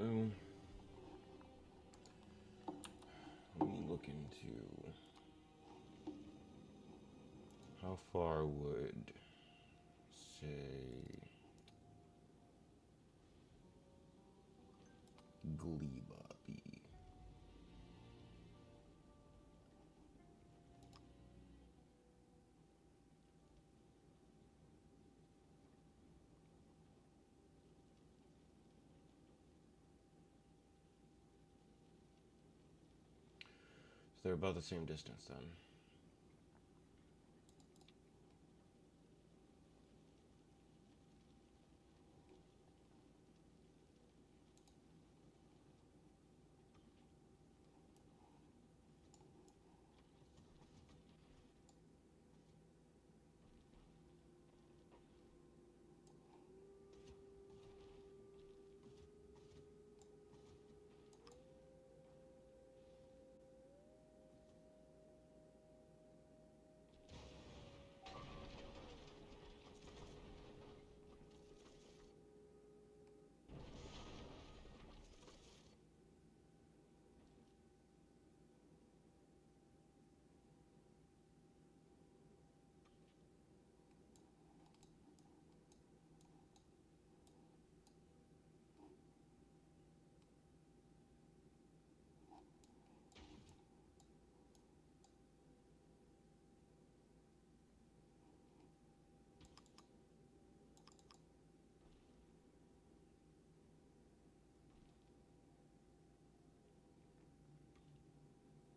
So, let me look into how far would, say, Gleba be? So they're about the same distance then.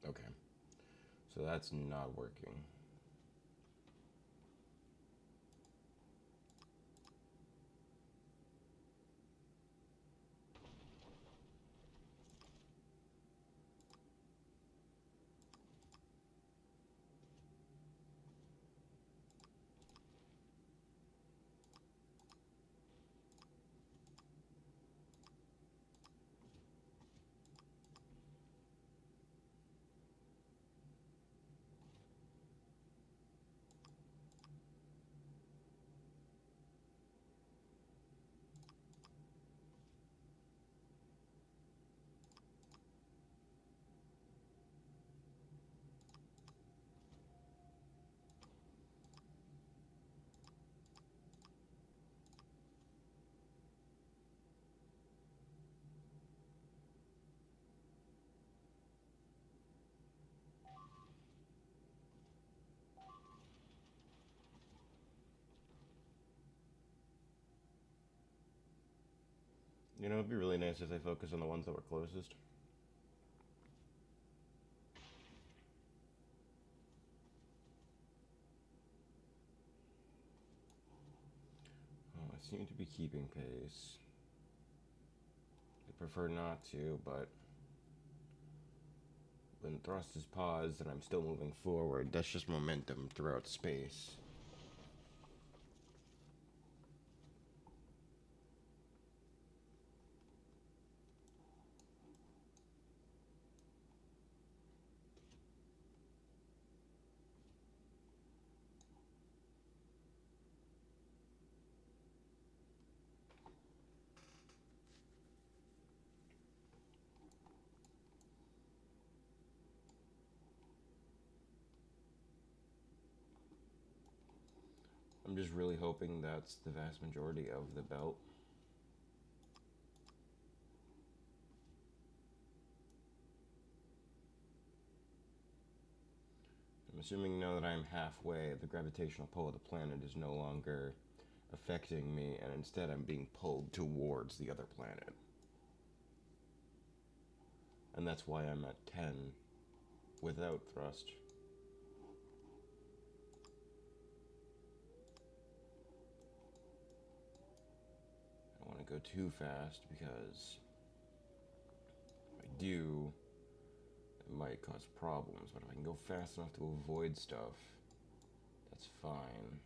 Okay, so that's not working. You know, it'd be really nice if they focus on the ones that were closest. Oh, I seem to be keeping pace. I prefer not to, but when thrust is paused and I'm still moving forward, that's just momentum throughout space. I'm just really hoping that's the vast majority of the belt. I'm assuming now that I'm halfway, the gravitational pull of the planet is no longer affecting me, and instead I'm being pulled towards the other planet. And that's why I'm at 10 without thrust. I don't want to go too fast because if I do, it might cause problems. But if I can go fast enough to avoid stuff, that's fine.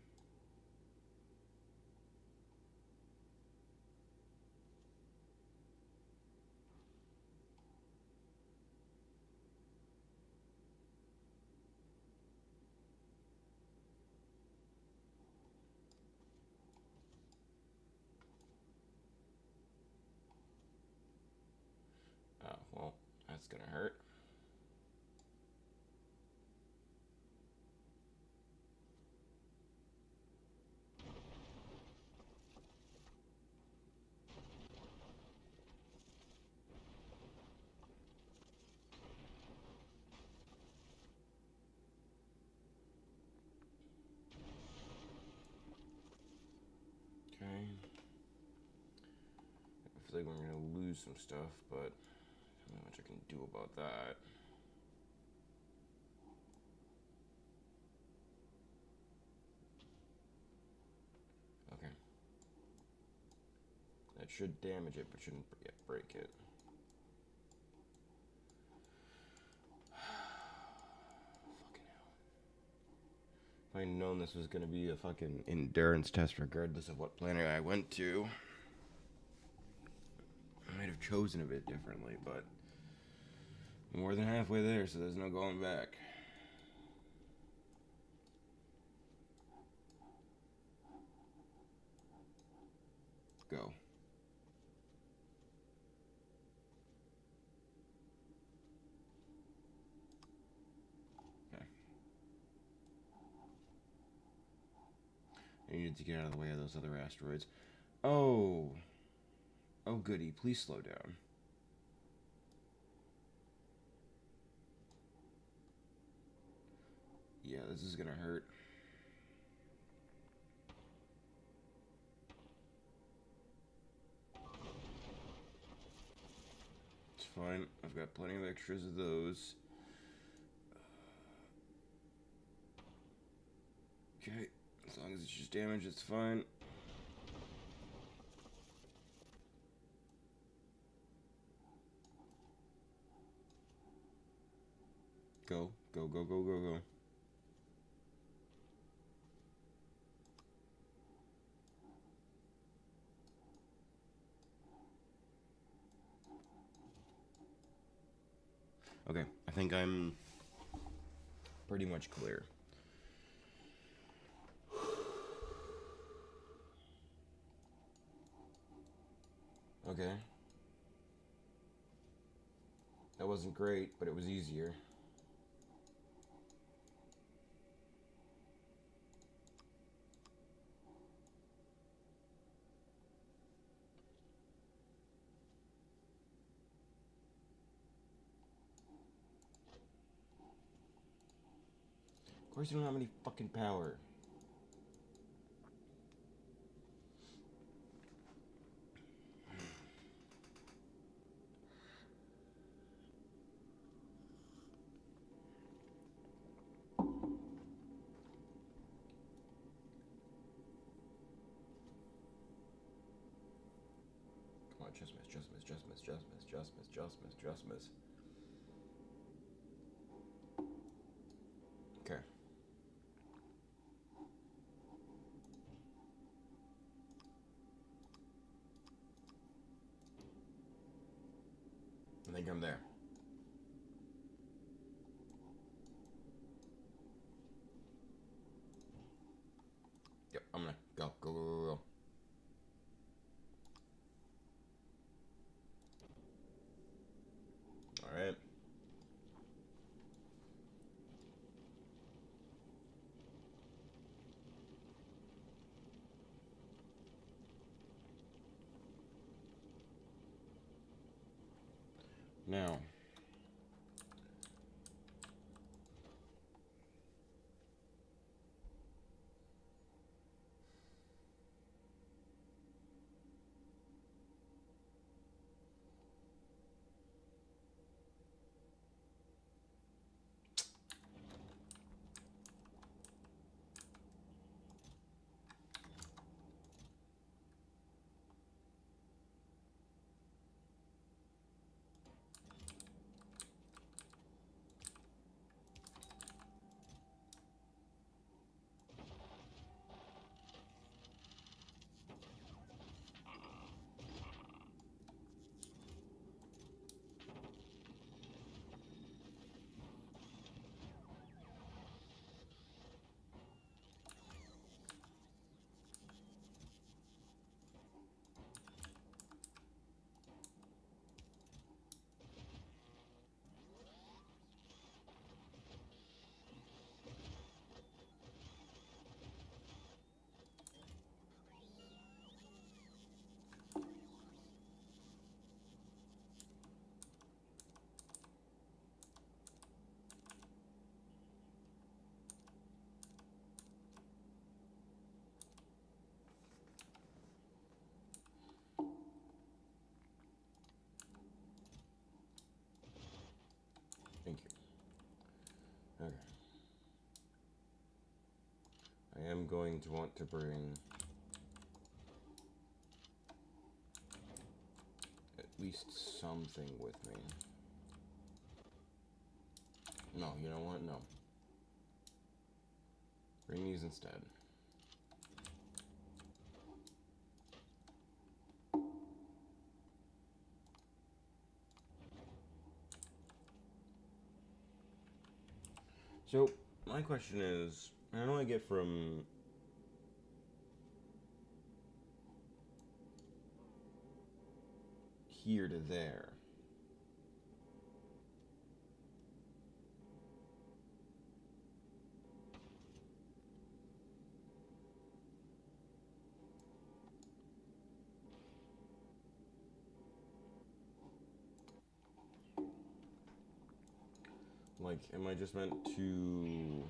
That's gonna hurt. Okay. I feel like we're gonna lose some stuff, but not much I can do about that. Okay. That should damage it, but shouldn't yet break it. Fucking hell. If I'd known this was gonna be a fucking endurance test regardless of what planet I went to, I might have chosen a bit differently, but more than halfway there, so there's no going back. Go. Okay. I needed to get out of the way of those other asteroids. Oh. Oh, goody. Please slow down. Yeah, this is gonna hurt. It's fine. I've got plenty of extras of those. Okay. As long as it's just damage, it's fine. Go. Go, go, go, go, go. Okay, I think I'm pretty much clear. Okay. That wasn't great, but it was easier. Of course you don't have any fucking power. Come on, just miss, just miss, just miss, just miss, just miss, just miss, just miss. Okay. I think I'm there. Yep, I'm gonna go, go, go, go, go. Alright. Now. I am going to want to bring at least something with me. No, you know what? No. Bring these instead. So, my question is, how do I get from here to there? Like, am I just meant to...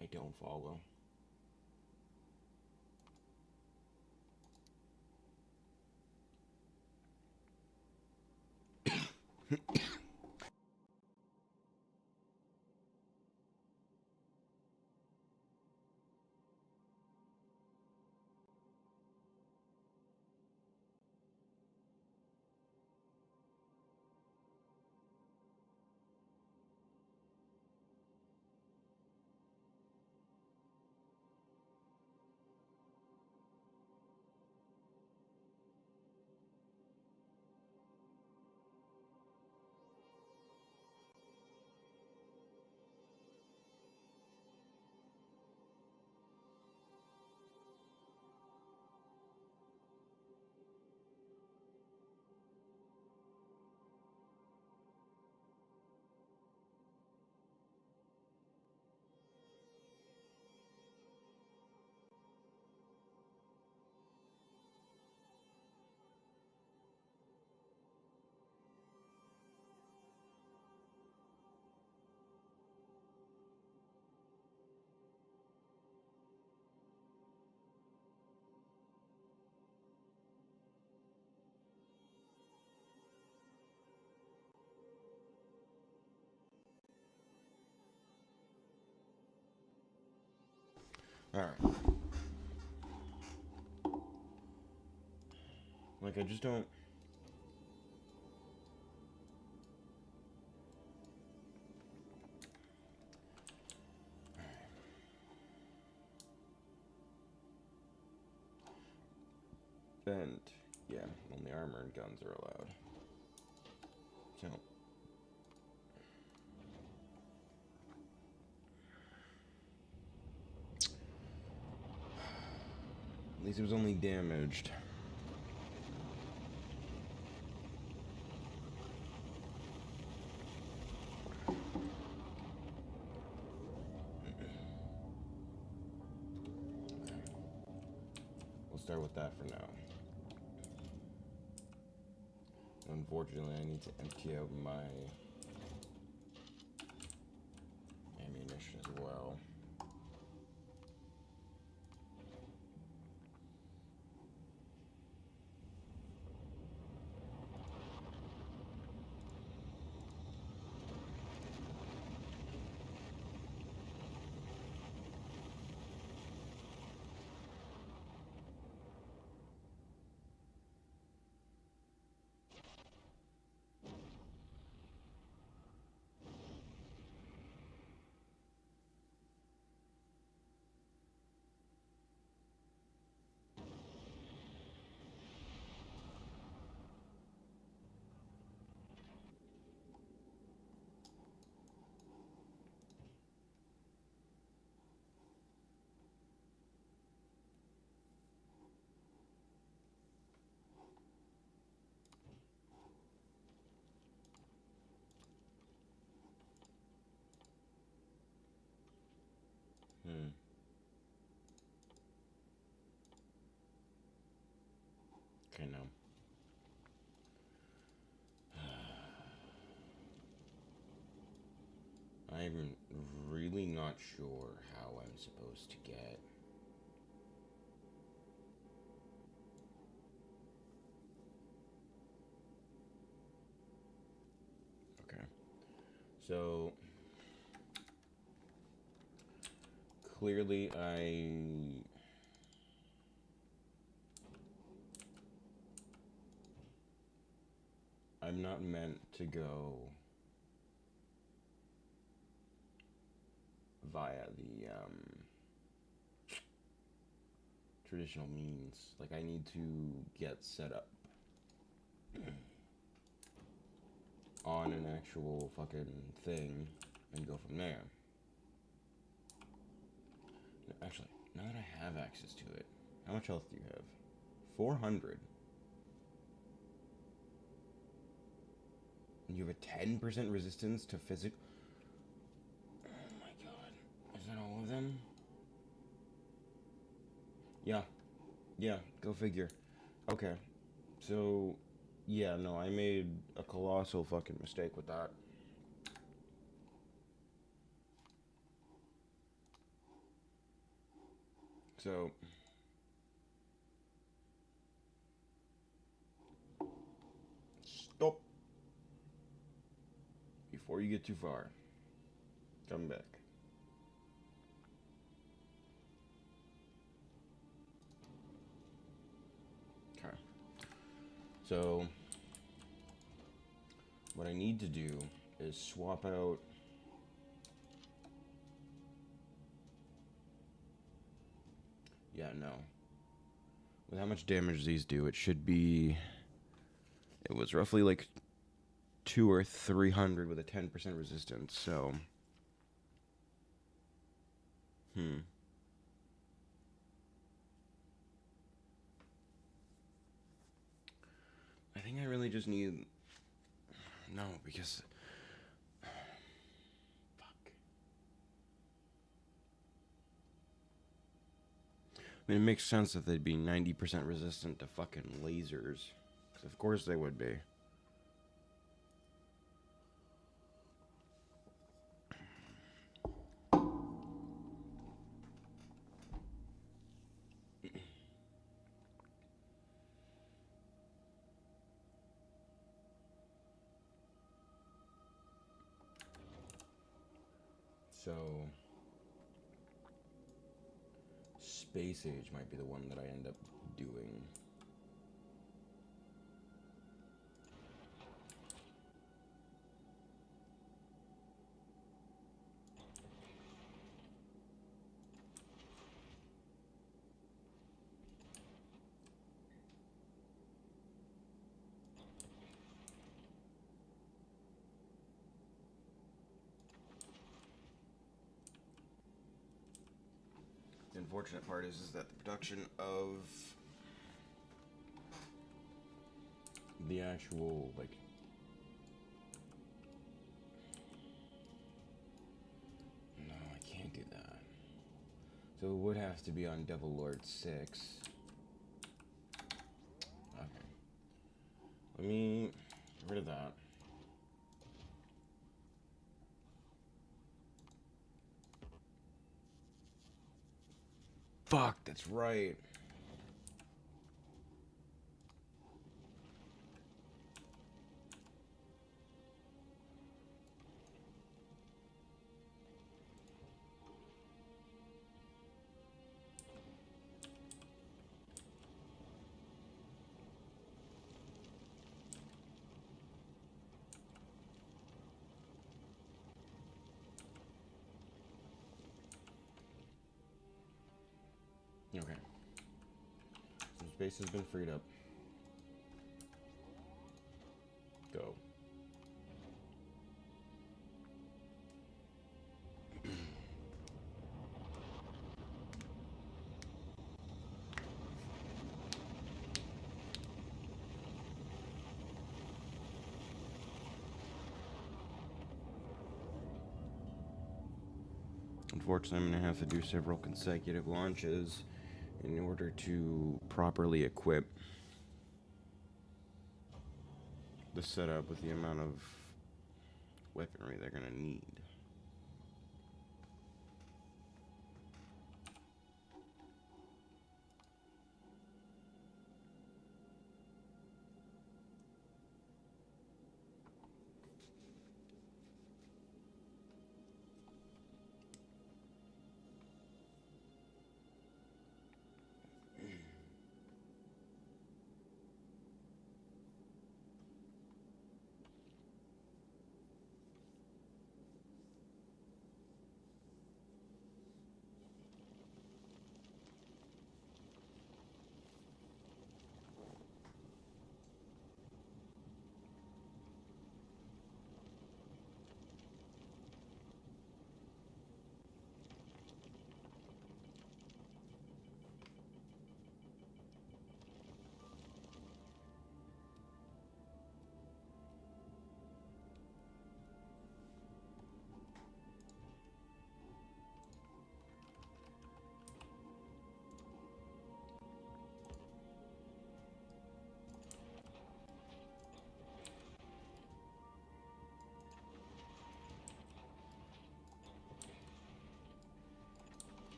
I don't follow. Alright. Like, I just don't... And, yeah, only armor and guns are allowed. So... At least it was only damaged. We'll start with that for now. Unfortunately, I need to empty out my ammunition as well. I'm really not sure how I'm supposed to get. Okay. So clearly I'm not meant to go via the traditional means. Like, I need to get set up on an actual fucking thing and go from there. Actually, now that I have access to it, how much health do you have? 400. And you have a 10% resistance to physical. Oh my god. Is that all of them? Yeah. Yeah, go figure. Okay. So, yeah, no, I made a colossal fucking mistake with that. So, stop before you get too far. Come back. Okay. So, what I need to do is swap out. Yeah, no. With how much damage these do, it should be. It was roughly like 2 or 300 with a 10% resistance, so. I think I really just need. No, because. Fuck. I mean, it makes sense that they'd be 90% resistant to fucking lasers. Because of course they would be. So, Space Age might be the one that I end up doing. The unfortunate part is that the production of the actual, like, no, I can't do that. So it would have to be on Devil Lord 6. Okay. Let me get rid of that. Fuck, that's right. Okay. Some space has been freed up. Go. Unfortunately, I'm going to have to do several consecutive launches in order to properly equip the setup with the amount of weaponry they're going to need.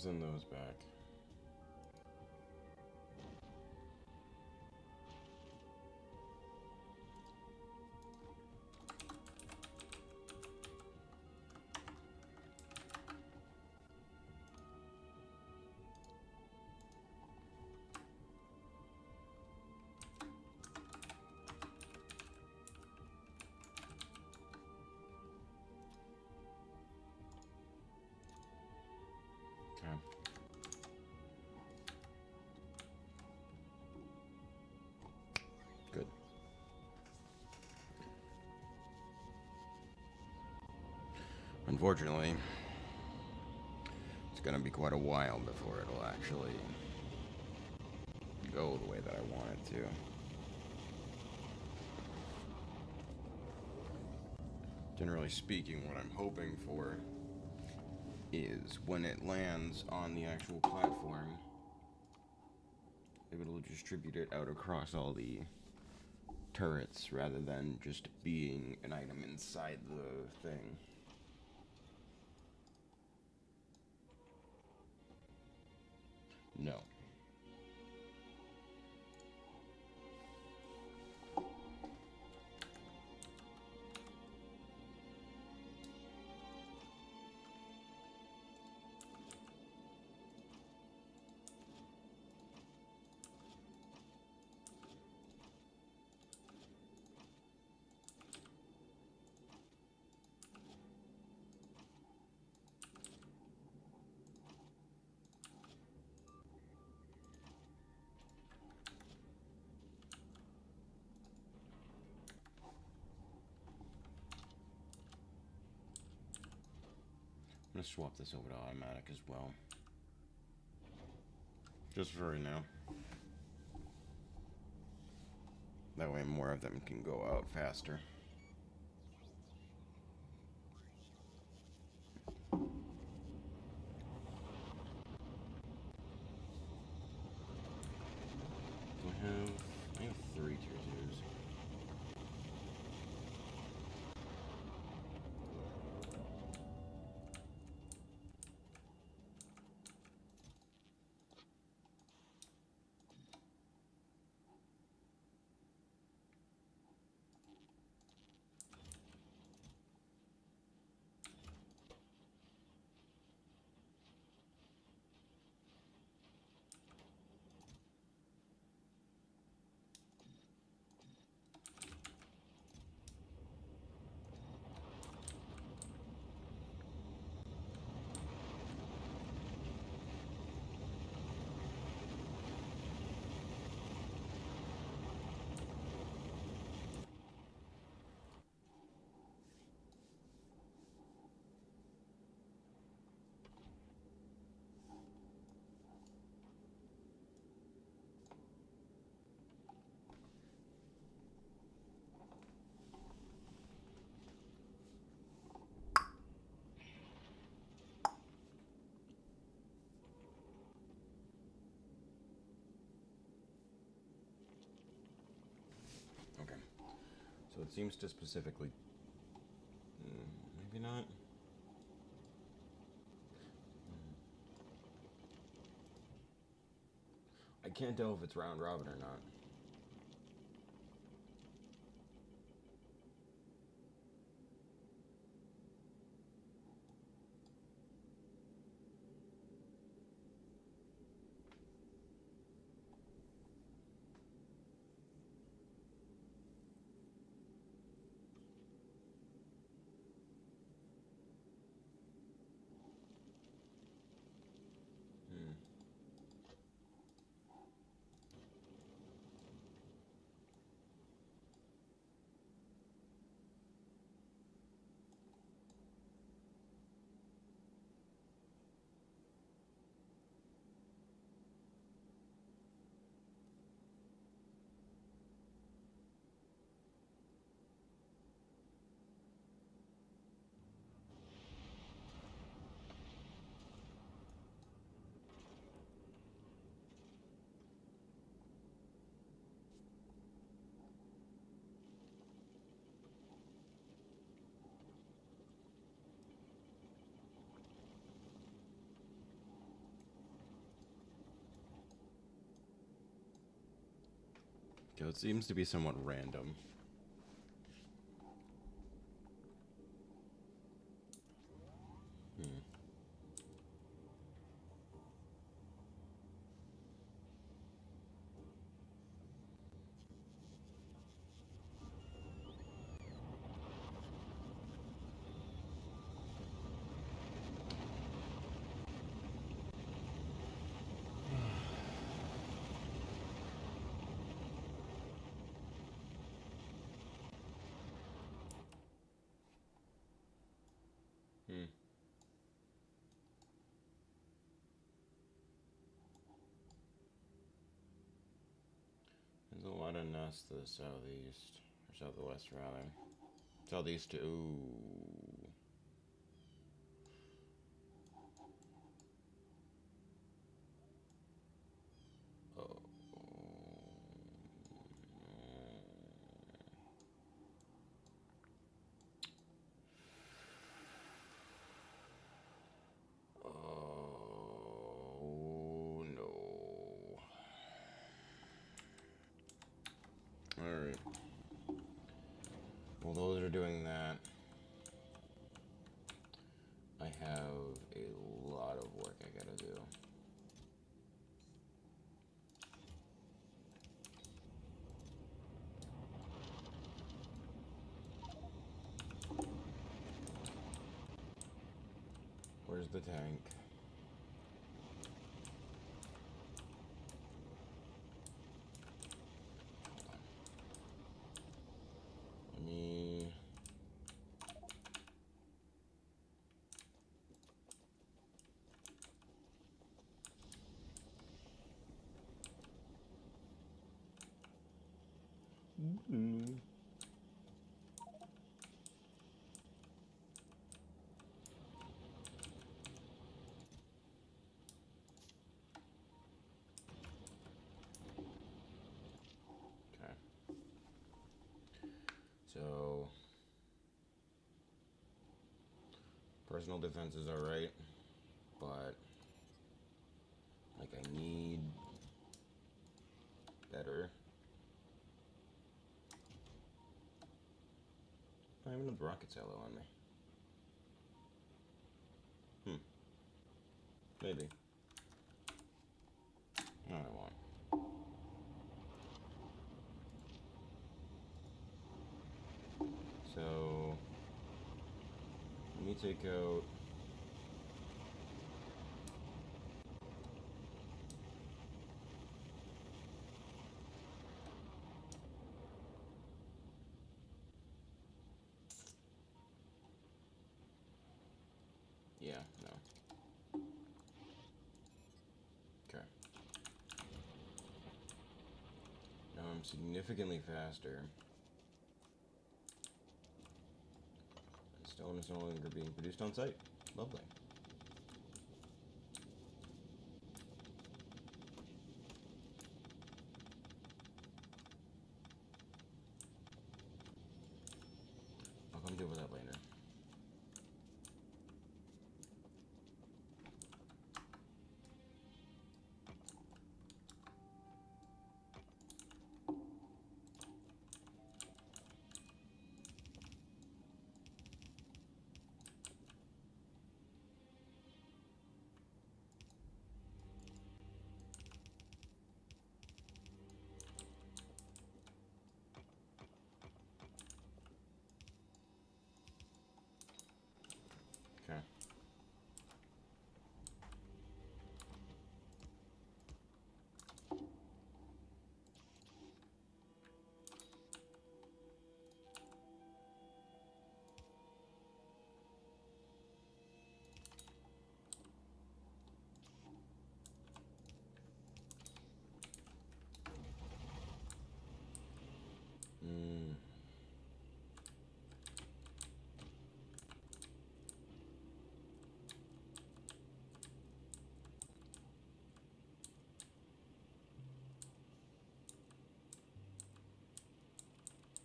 Send those back. Good. Unfortunately, it's going to be quite a while before it'll actually go the way that I want it to. Generally speaking, what I'm hoping for is when it lands on the actual platform, it'll distribute it out across all the turrets rather than just being an item inside the thing. No. I'm gonna swap this over to automatic as well. Just for right now. That way more of them can go out faster. I have 3 tier 2s. Okay. So it seems to specifically... maybe not. I can't tell if it's round robin or not. So it seems to be somewhat random. There's a lot of nests to the southeast, or southwest rather. Southeast, ooh. Oh. Oh no. Alright. While those are doing that, I have a lot of work I gotta do. Where's the tank? Let me... Okay. So... Personal defense is alright, but... Like, I need... better. I have another rocket silo on me. Maybe. No, I won't. So... Let me take out... Yeah, no. Okay. Now I'm significantly faster. And stone is no longer being produced on site. Lovely. I'll come deal with that later. Okay.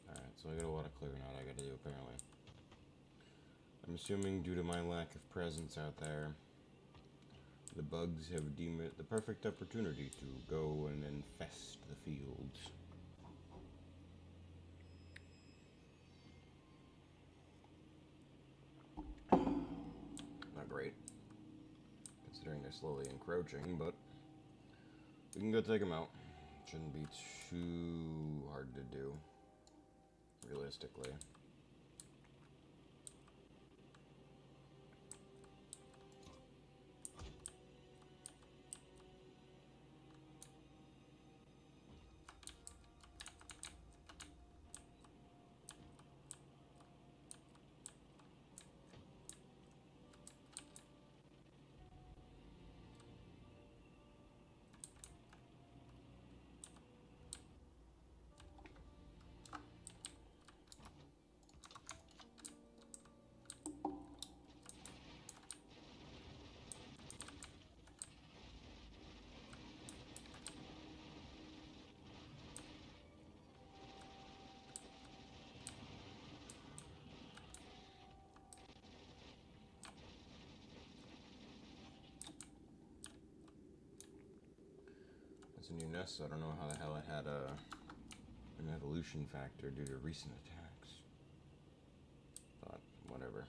Alright, so I got a lot of clearing out I gotta do apparently. I'm assuming due to my lack of presence out there, the bugs have deemed it the perfect opportunity to go and infest the fields. slowly encroaching, but we can go take them out. Shouldn't be too hard to do, realistically. It's a new nest, so I don't know how the hell it had an evolution factor due to recent attacks. But whatever.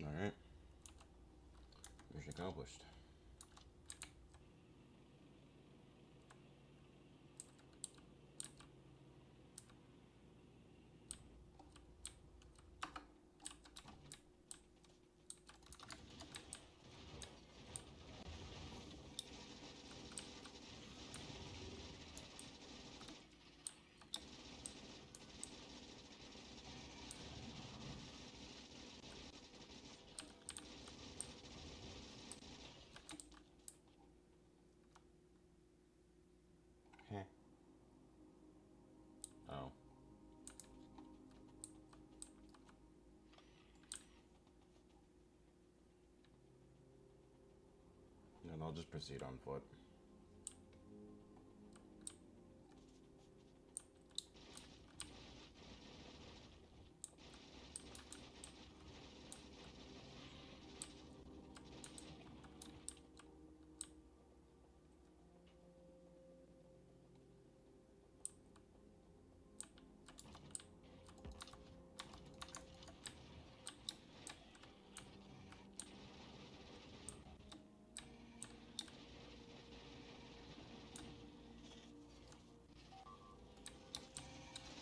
Alright. Mission accomplished. Heh. Oh. And I'll just proceed on foot.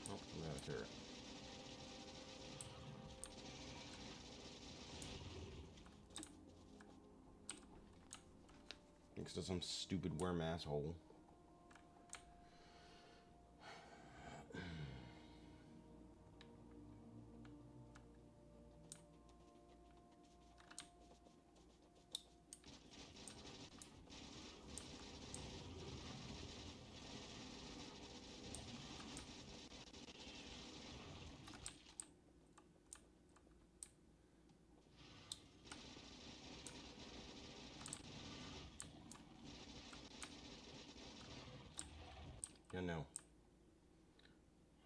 Oh, we got a turret. Next to some stupid worm asshole. Yeah, no.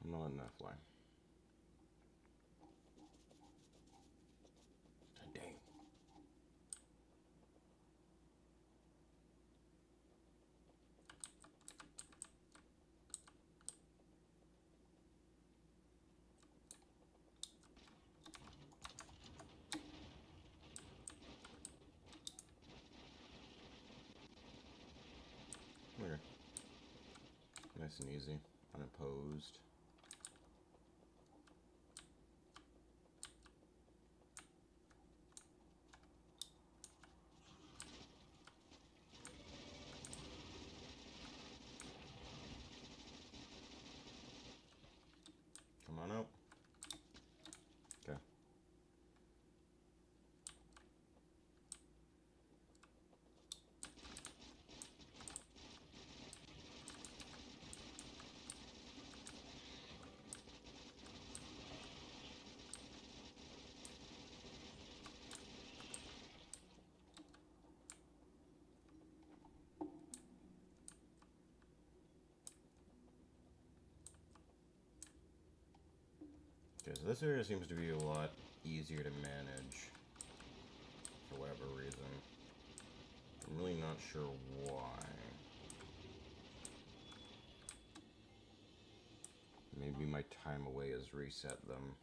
I'm not letting that fly. Dang. Okay. Nice and easy. Unopposed. Come on out. Okay. Okay, so this area seems to be a lot easier to manage for whatever reason. I'm really not sure why. Maybe my time away has reset them.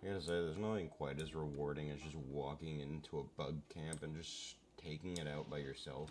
I gotta say, there's nothing quite as rewarding as just walking into a bug camp and just taking it out by yourself.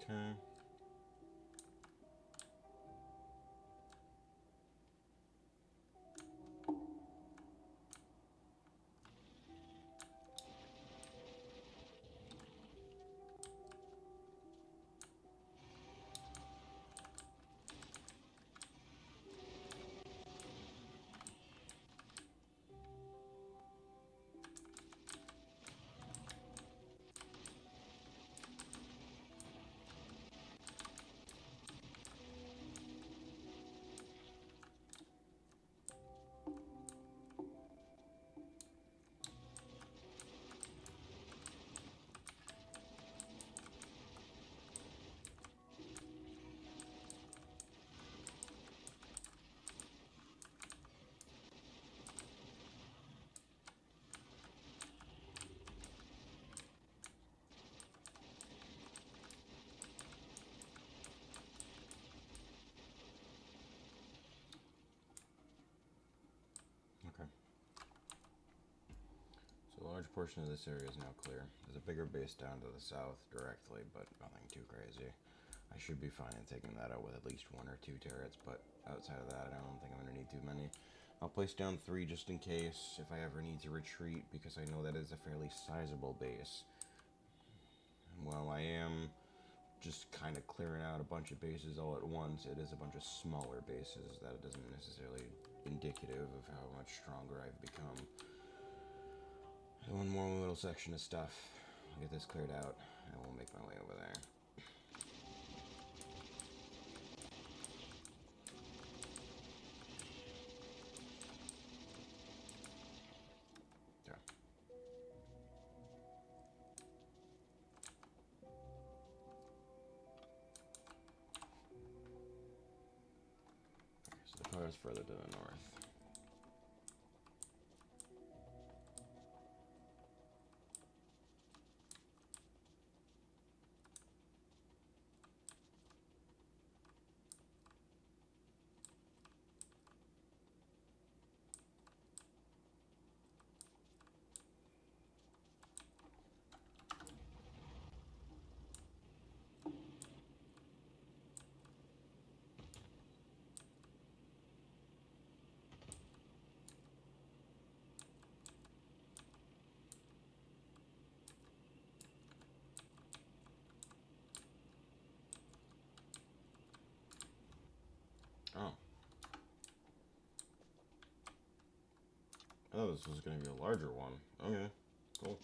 Okay. Okay. So a large portion of this area is now clear. There's a bigger base down to the south directly, but nothing too crazy. I should be fine in taking that out with at least 1 or 2 turrets, but outside of that, I don't think I'm going to need too many. I'll place down 3 just in case if I ever need to retreat, because I know that is a fairly sizable base. And while I am just kind of clearing out a bunch of bases all at once, it is a bunch of smaller bases. That isn't necessarily indicative of how much stronger I've become. One more little section of stuff. I'll get this cleared out, and we'll make my way over there. So the car is further to the north. Oh. I thought this was going to be a larger one. Okay, cool.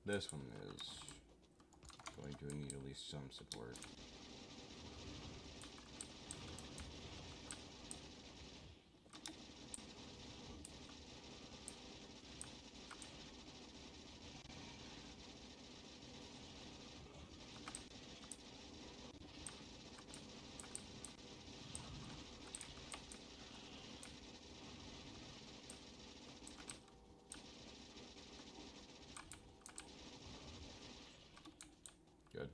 This one is going to need at least some support. Good.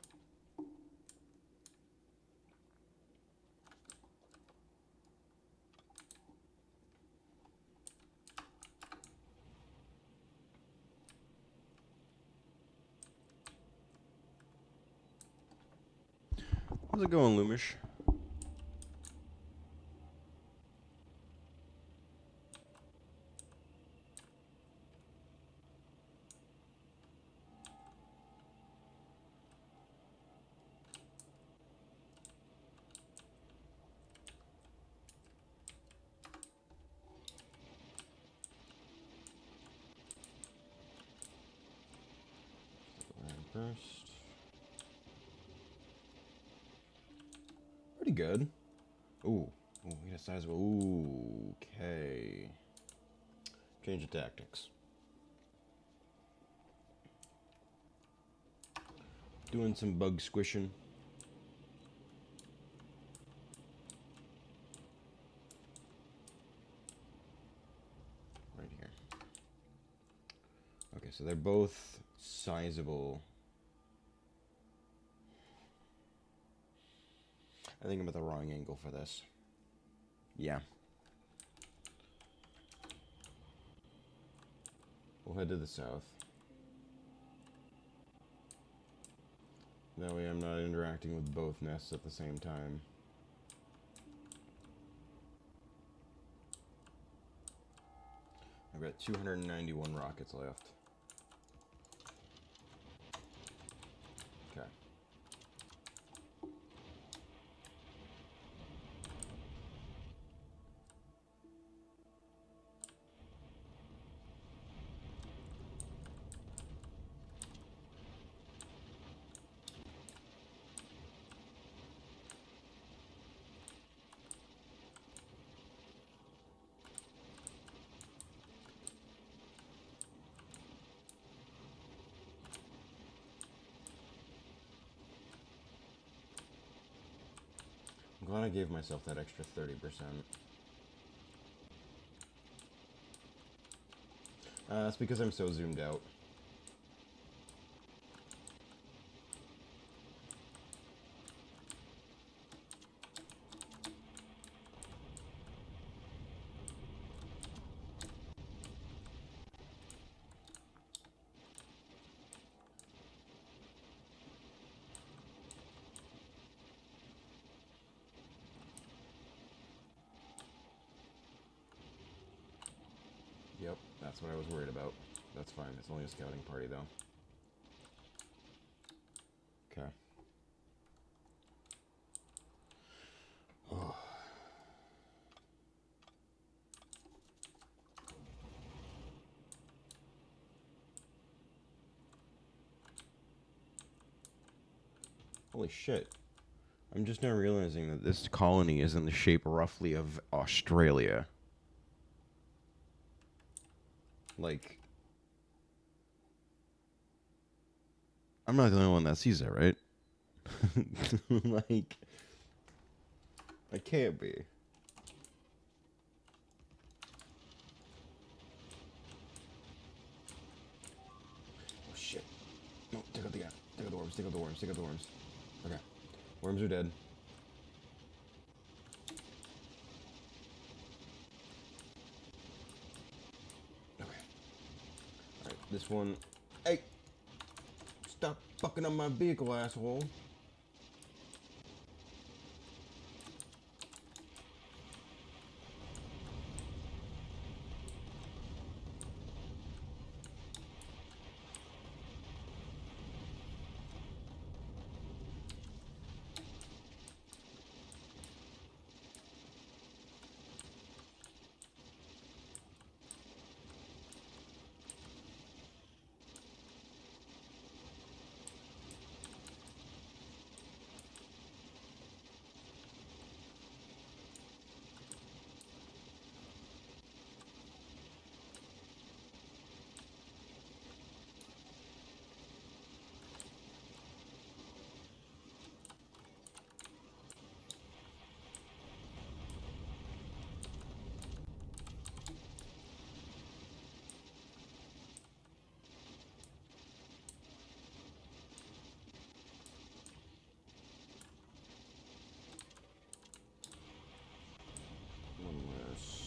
How's it going, Loomish? First. Pretty good. Ooh. Ooh, we got a sizable. Ooh, okay. Change of tactics. Doing some bug squishing. Right here. Okay, so they're both sizable. I think I'm at the wrong angle for this. Yeah. We'll head to the south. That way I'm not interacting with both nests at the same time. I've got 291 rockets left. Okay. I'm glad I gave myself that extra 30%. That's because I'm so zoomed out. Yep, that's what I was worried about. That's fine. It's only a scouting party, though. Okay. Oh. Holy shit. I'm just now realizing that this colony is in the shape roughly of Australia. Like, I'm not the only one that sees that, right? Like, I can't be. Oh shit. No, take out the guy. Take out the worms, take out the worms, take out the worms. Okay. Worms are dead. Okay. Alright, this one. Hey! Stop fucking up my vehicle, asshole.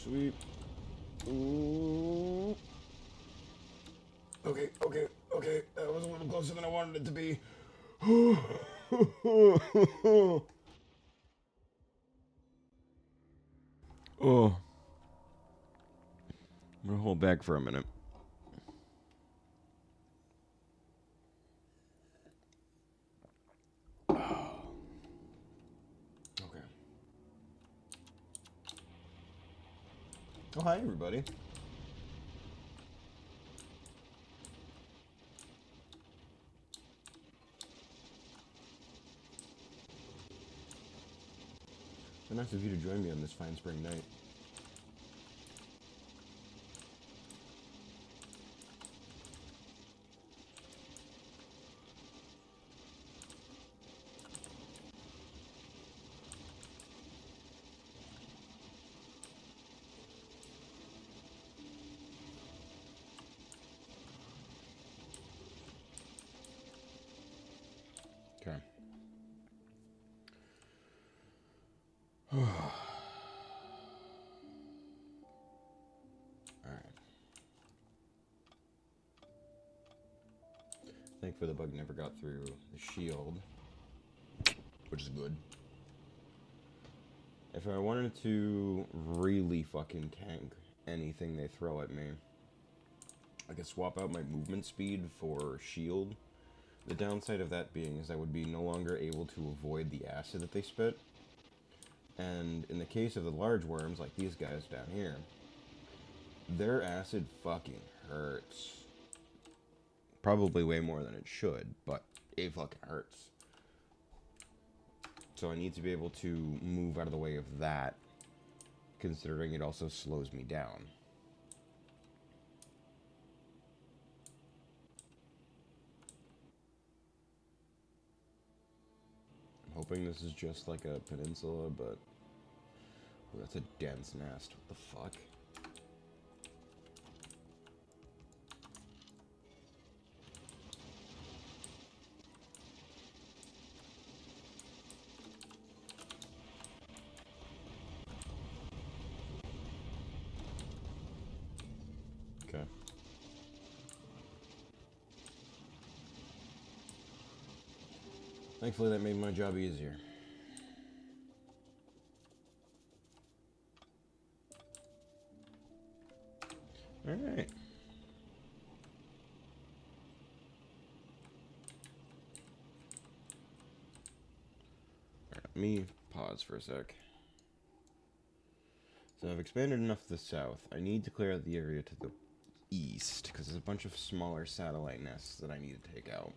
Sweep. Ooh. Okay, okay, okay. That was a little closer than I wanted it to be. Oh. I'm gonna hold back for a minute. Okay. Oh, hi, everybody. So nice of you to join me on this fine spring night. Okay. Alright. Thankfully the bug never got through the shield, which is good. If I wanted to really fucking tank anything they throw at me, I could swap out my movement speed for shield. The downside of that being is I would be no longer able to avoid the acid that they spit. And in the case of the large worms, like these guys down here, their acid fucking hurts. Probably way more than it should, but it fucking hurts. So I need to be able to move out of the way of that, considering it also slows me down. I'm hoping this is just like a peninsula, but... Ooh, that's a dense nest. What the fuck? Okay. Thankfully that made my job easier. Alright. Let me pause for a sec. So I've expanded enough to the south. I need to clear out the area to the east, because there's a bunch of smaller satellite nests that I need to take out.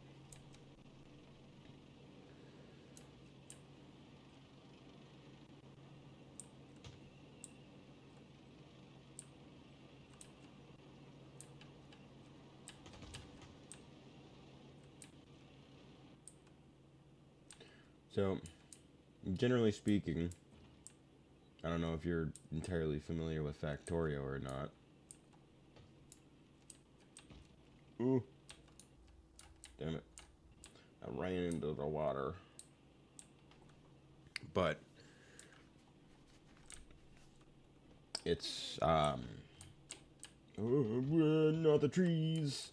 So, generally speaking, I don't know if you're entirely familiar with Factorio or not. Ooh. Damn it. I ran into the water. But it's, not the trees.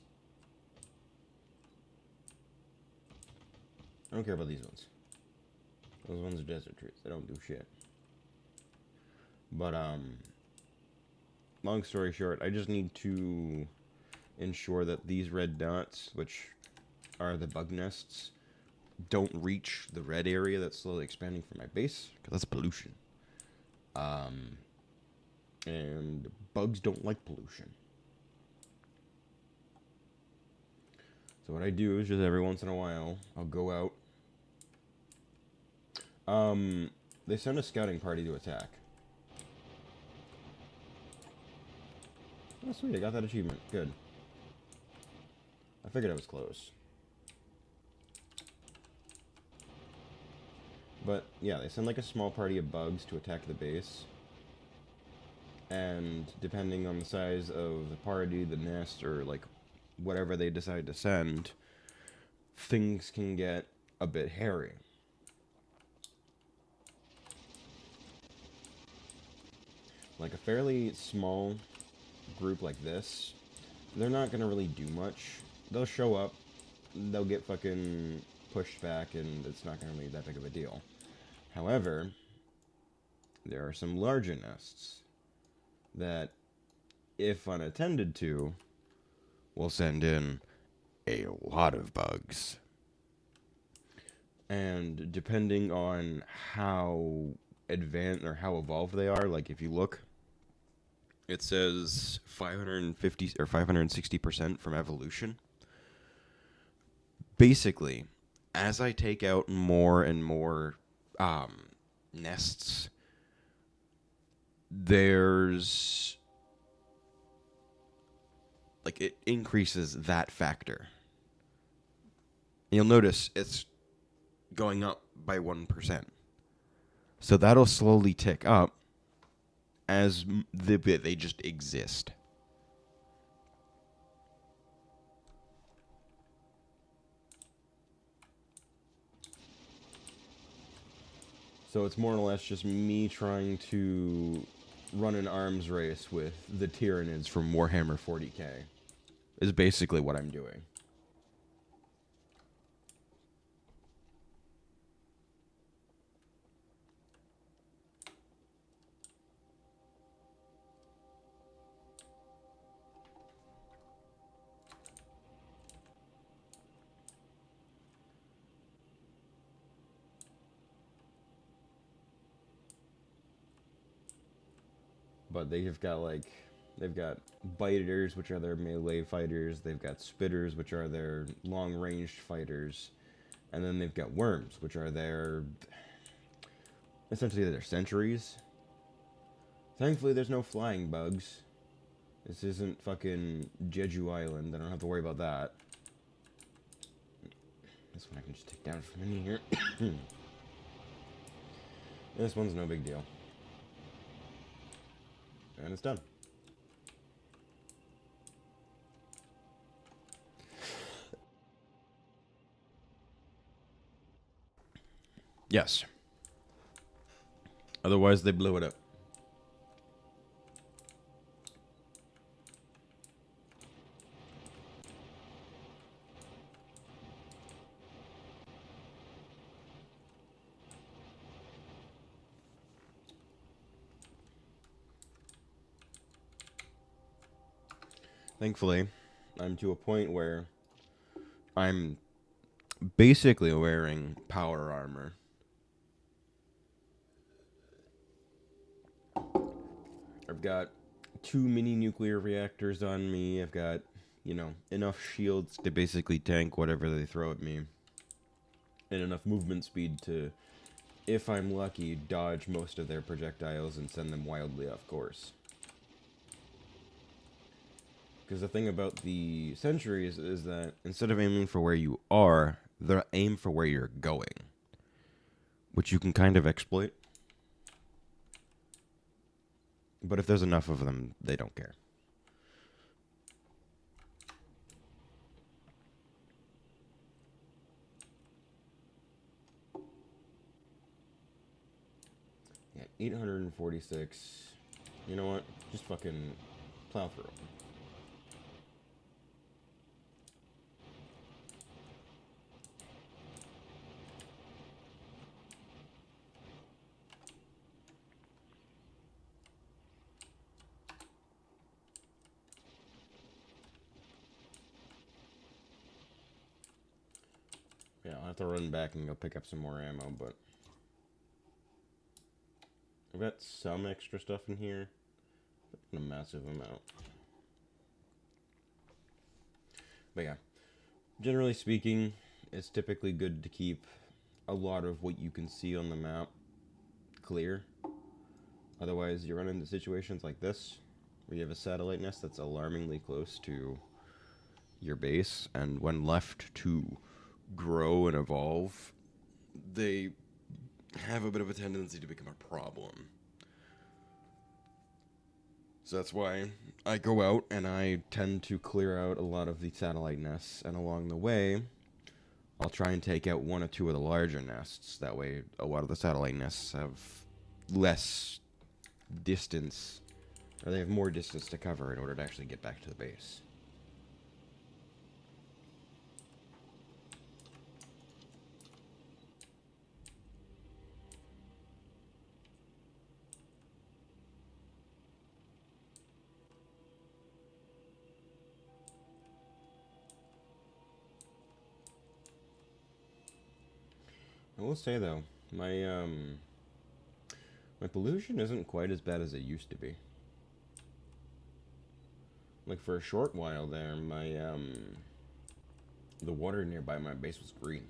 I don't care about these ones. Those ones are desert trees. They don't do shit. But, long story short, I just need to ensure that these red dots, which are the bug nests, don't reach the red area that's slowly expanding from my base, because that's pollution. And bugs don't like pollution. So what I do is just every once in a while, I'll go out. They send a scouting party to attack. Oh, sweet, I got that achievement. Good. I figured I was close. But, yeah, they send like a small party of bugs to attack the base. And depending on the size of the party, the nest, or like whatever they decide to send, things can get a bit hairy. Like a fairly small group like this, they're not gonna really do much. They'll show up, they'll get fucking pushed back, and it's not gonna be that big of a deal. However, there are some larger nests that, if unattended to, will send in a lot of bugs. And depending on how advanced or how evolved they are, like if you look, it says 550 or 560% from evolution. Basically, as I take out more and more nests, there's like it increases that factor. You'll notice it's going up by 1%. So that'll slowly tick up as they just exist. So it's more or less just me trying to run an arms race with the Tyranids from Warhammer 40k. Is basically what I'm doing. But they've got biters, which are their melee fighters. They've got spitters, which are their long-ranged fighters. And then they've got worms, which are essentially their sentries. Thankfully, there's no flying bugs. This isn't fucking Jeju Island. I don't have to worry about that. This one I can just take down from in here. This one's no big deal. And it's done. Yes. Otherwise, they blew it up. Thankfully, I'm to a point where I'm basically wearing power armor. I've got 2 mini nuclear reactors on me. I've got, enough shields to basically tank whatever they throw at me. And enough movement speed to, if I'm lucky, dodge most of their projectiles and send them wildly off course. Because the thing about the sentries is that instead of aiming for where you are, they'll aim for where you're going. Which you can kind of exploit. But if there's enough of them, they don't care. Yeah, 846. You know what? Just fucking plow through them. Yeah, I'll have to run back and go pick up some more ammo, but I've got some extra stuff in here. Not a massive amount. But yeah, generally speaking, it's typically good to keep a lot of what you can see on the map clear. Otherwise, you run into situations like this, where you have a satellite nest that's alarmingly close to your base, and when left to grow and evolve, they have a bit of a tendency to become a problem. So that's why I go out and I tend to clear out a lot of the satellite nests, and along the way, I'll try and take out 1 or 2 of the larger nests. That way, a lot of the satellite nests have less distance Or they have more distance to cover in order to actually get back to the base. I will say though, my pollution isn't quite as bad as it used to be. Like for a short while there, the water nearby my base was green.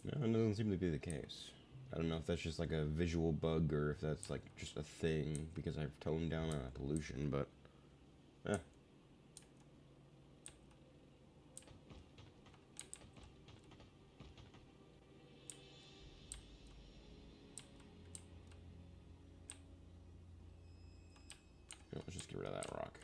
No, it doesn't seem to be the case. I don't know if that's just like a visual bug or if that's like just a thing because I've toned down pollution, but eh. Let's just get rid of that rock.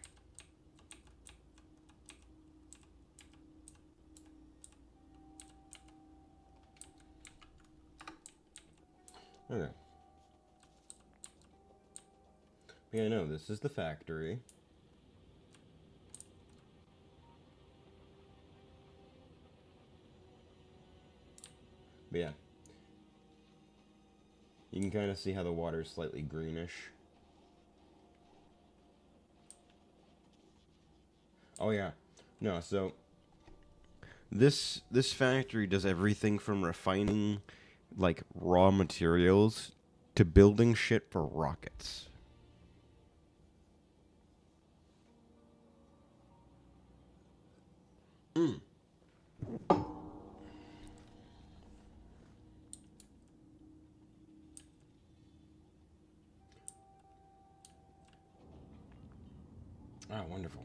Okay. Yeah, no, this is the factory. But yeah. You can kind of see how the water is slightly greenish. Oh yeah. No, so this factory does everything from refining like raw materials to building shit for rockets. Mm. Ah, wonderful.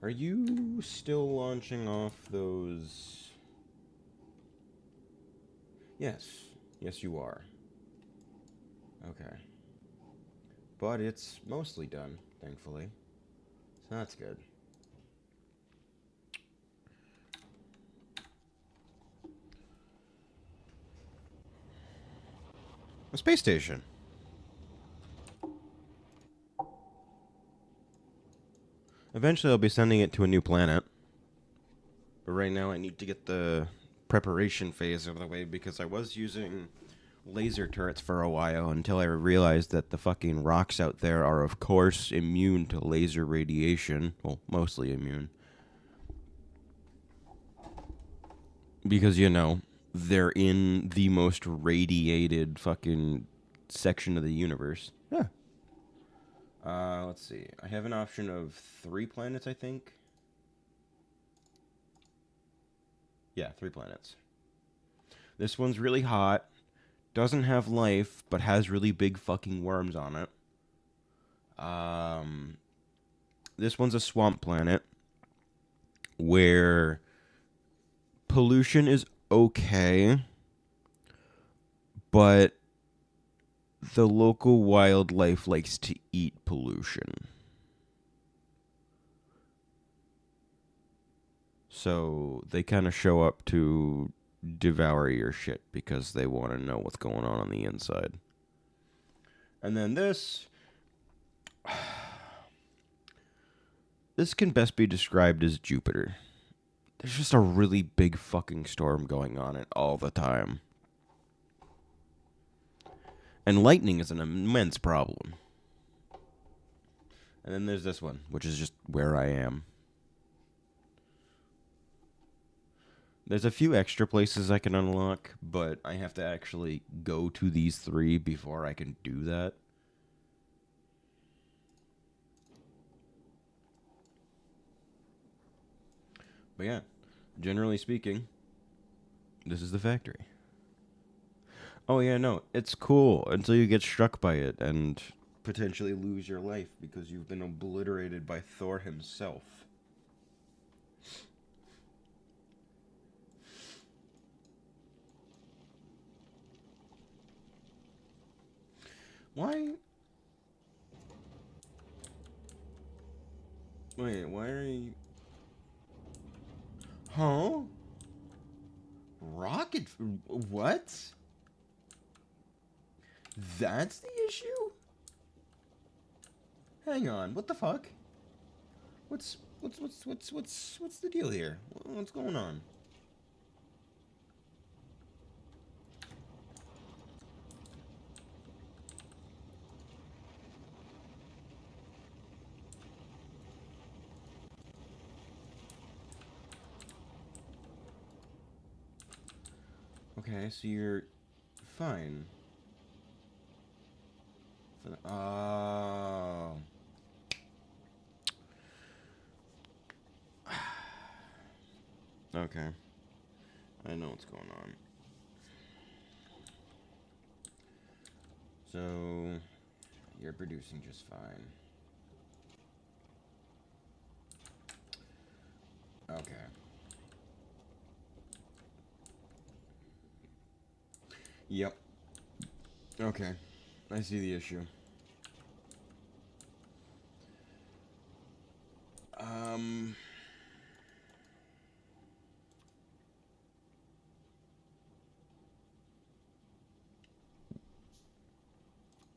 Are you still launching off those? Yes. Yes, you are. Okay. But it's mostly done, thankfully. So that's good. A space station. Eventually I'll be sending it to a new planet. But right now I need to get the preparation phase out of the way because I was using laser turrets for a while until I realized that the fucking rocks out there are of course immune to laser radiation. Well, mostly immune. Because, you know, they're in the most radiated fucking section of the universe. Yeah. Let's see. I have an option of 3 planets, I think. Yeah, 3 planets. This one's really hot, doesn't have life, but has really big fucking worms on it. This one's a swamp planet where pollution is okay, but the local wildlife likes to eat pollution. So they kind of show up to devour your shit because they want to know what's going on the inside. And then this can best be described as Jupiter. There's just a really big fucking storm going on it all the time. And lightning is an immense problem. And then there's this one, which is just where I am. There's a few extra places I can unlock, but I have to actually go to these 3 before I can do that. But yeah, generally speaking, this is the factory. Oh yeah, no, it's cool until you get struck by it and potentially lose your life because you've been obliterated by Thor himself. Why? Wait, why are you... Huh? Rocket... What? That's the issue? Hang on, what the fuck? What's the deal here? What's going on? Okay, so you're fine. Oh. Okay. I know what's going on. So, you're producing just fine. Okay. Yep. Okay. I see the issue.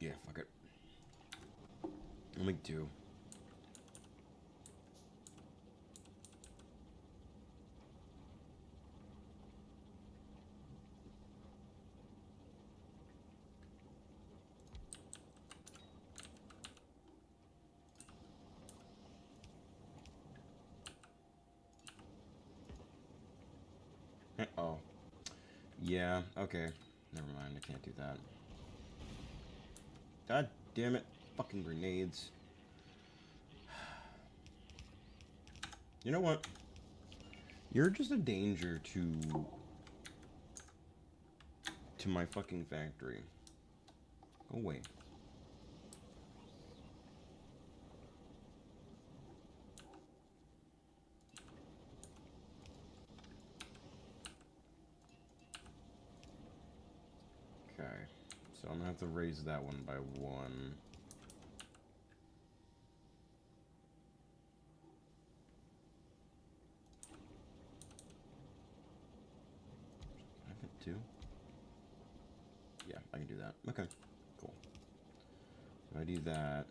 Yeah, fuck it. I'll make two. Oh. Yeah, okay. Never mind, I can't do that. God damn it. Fucking grenades. You know what? You're just a danger to my fucking factory. Go away. Okay. So I'm gonna have to raise that one by one. Can I fit two? Yeah, I can do that. Okay, cool. So I do that,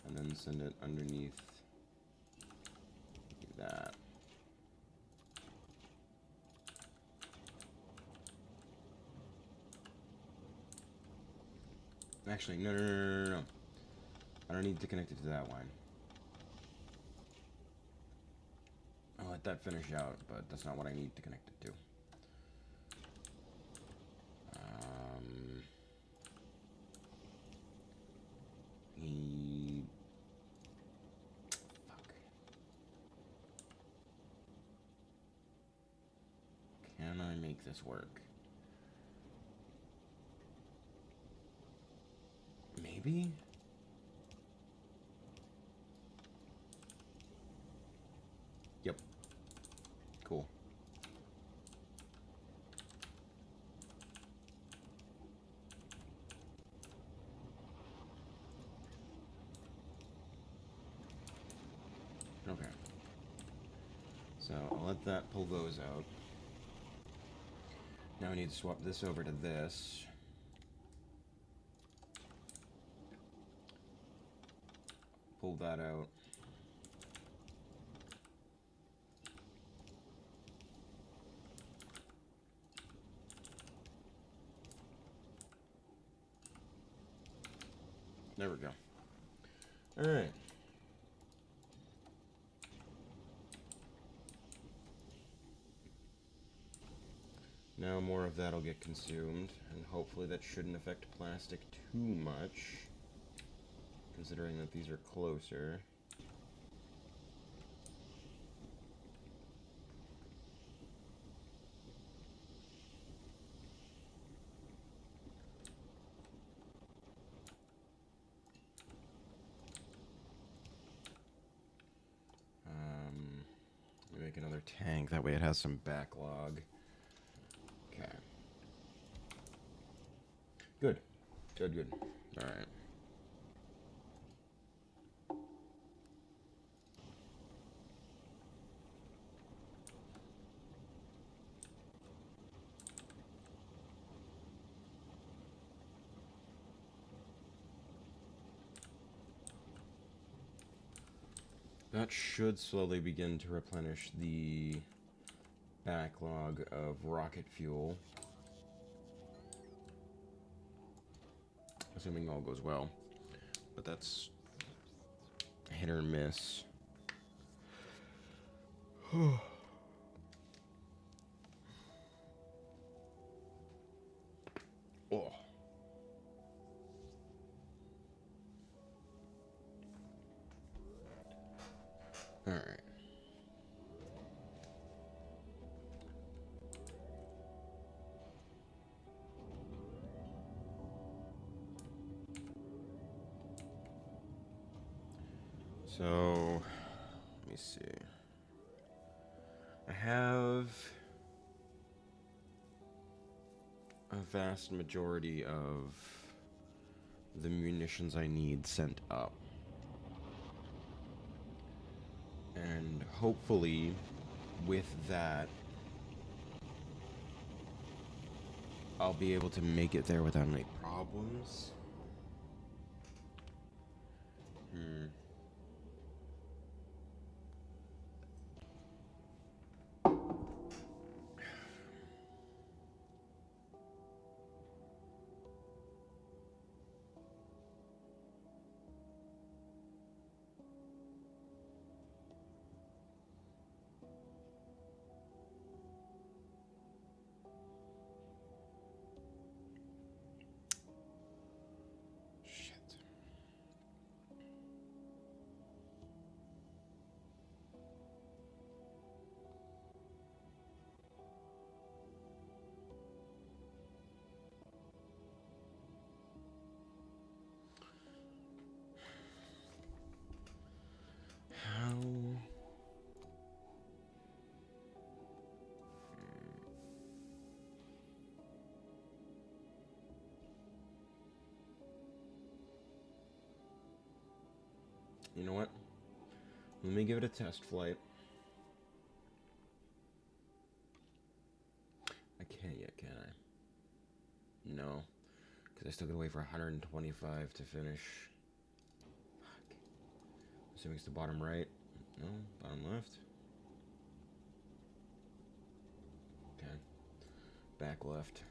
and then send it underneath. Do that. Actually, no. I don't need to connect it to that line. I'll let that finish out, but that's not what I need to connect it to. Fuck. Can I make this work? Maybe? Yep. Cool. Okay. So I'll let that pull those out. Now I need to swap this over to this. Pull that out. There we go. Alright. Now more of that will get consumed, and hopefully that shouldn't affect plastic too much, considering that these are closer. Let me make another tank, that way it has some backlog. Okay. Good. Good. Alright. That should slowly begin to replenish the backlog of rocket fuel. Assuming all goes well. But that's hit or miss. Oh. Alright. So, let me see. I have a vast majority of the munitions I need sent up. And hopefully, with that, I'll be able to make it there without any problems. Shit. How? You know what? Let me give it a test flight. I can't yet, can I? No. Because I still gotta wait for 125 to finish. Fuck. Assuming it's the bottom right. No, bottom left. Okay. Back left.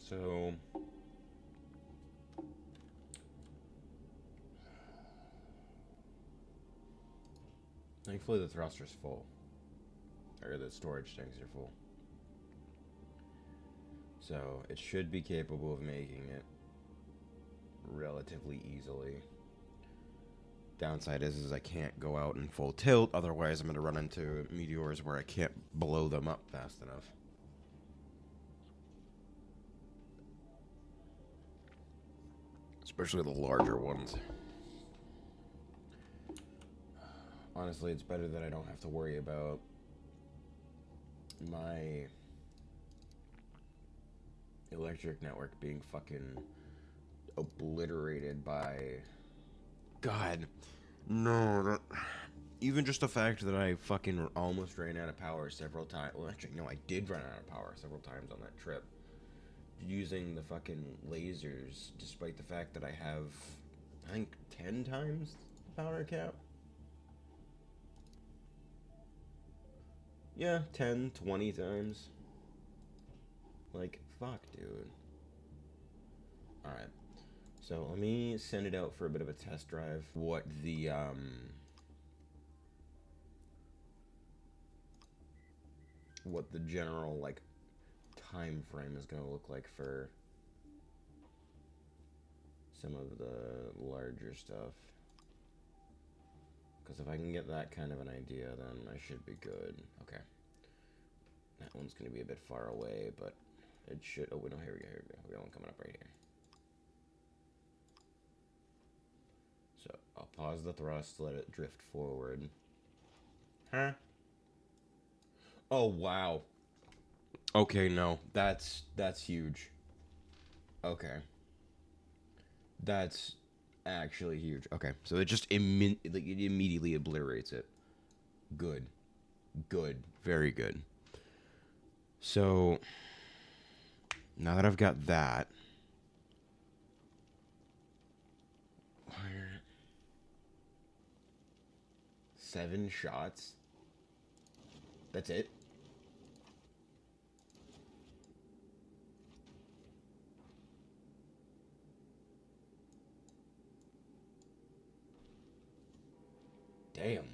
So... thankfully the thruster's full. Or the storage tanks are full. So it should be capable of making it relatively easily. Downside is I can't go out in full tilt, otherwise I'm going to run into meteors where I can't blow them up fast enough. Especially the larger ones. Honestly, it's better that I don't have to worry about my electric network being fucking obliterated by... God, no, that... Even just the fact that I fucking almost ran out of power several times. Well, actually, no, I did run out of power several times on that trip. Using the fucking lasers, despite the fact that I have, I think, 10 times the power cap. Yeah, 10, 20 times. Like, fuck, dude. Alright. So, let me send it out for a bit of a test drive. What the, what the general, like, time frame is going to look like for some of the larger stuff. Because if I can get that kind of an idea, then I should be good. Okay. That one's going to be a bit far away, but it should... Oh, no, here we go, here we go. We got one coming up right here. So, I'll pause the thrust, let it drift forward. Huh? Oh, wow. Okay, no. That's huge. Okay. That's actually huge. Okay, so it just it immediately obliterates it. Good. Good. Very good. So, now that I've got that, where 7 shots? That's it? Damn.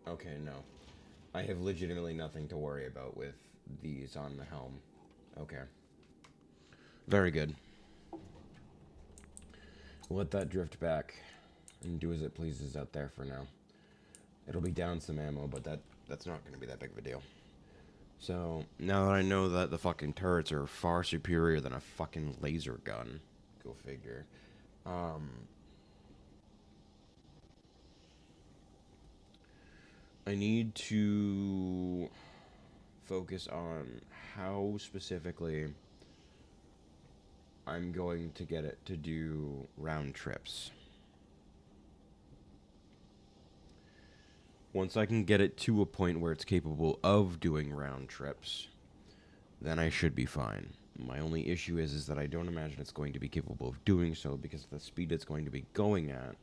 Okay, no. I have legitimately nothing to worry about with these on the helm. Okay. Very good. Let that drift back and do as it pleases out there for now. It'll be down some ammo, but that's not going to be that big of a deal. So, now that I know that the fucking turrets are far superior than a fucking laser gun, go figure, I need to focus on how specifically I'm going to get it to do round trips. Once I can get it to a point where it's capable of doing round trips, then I should be fine. My only issue is that I don't imagine it's going to be capable of doing so because of the speed it's going to be going at.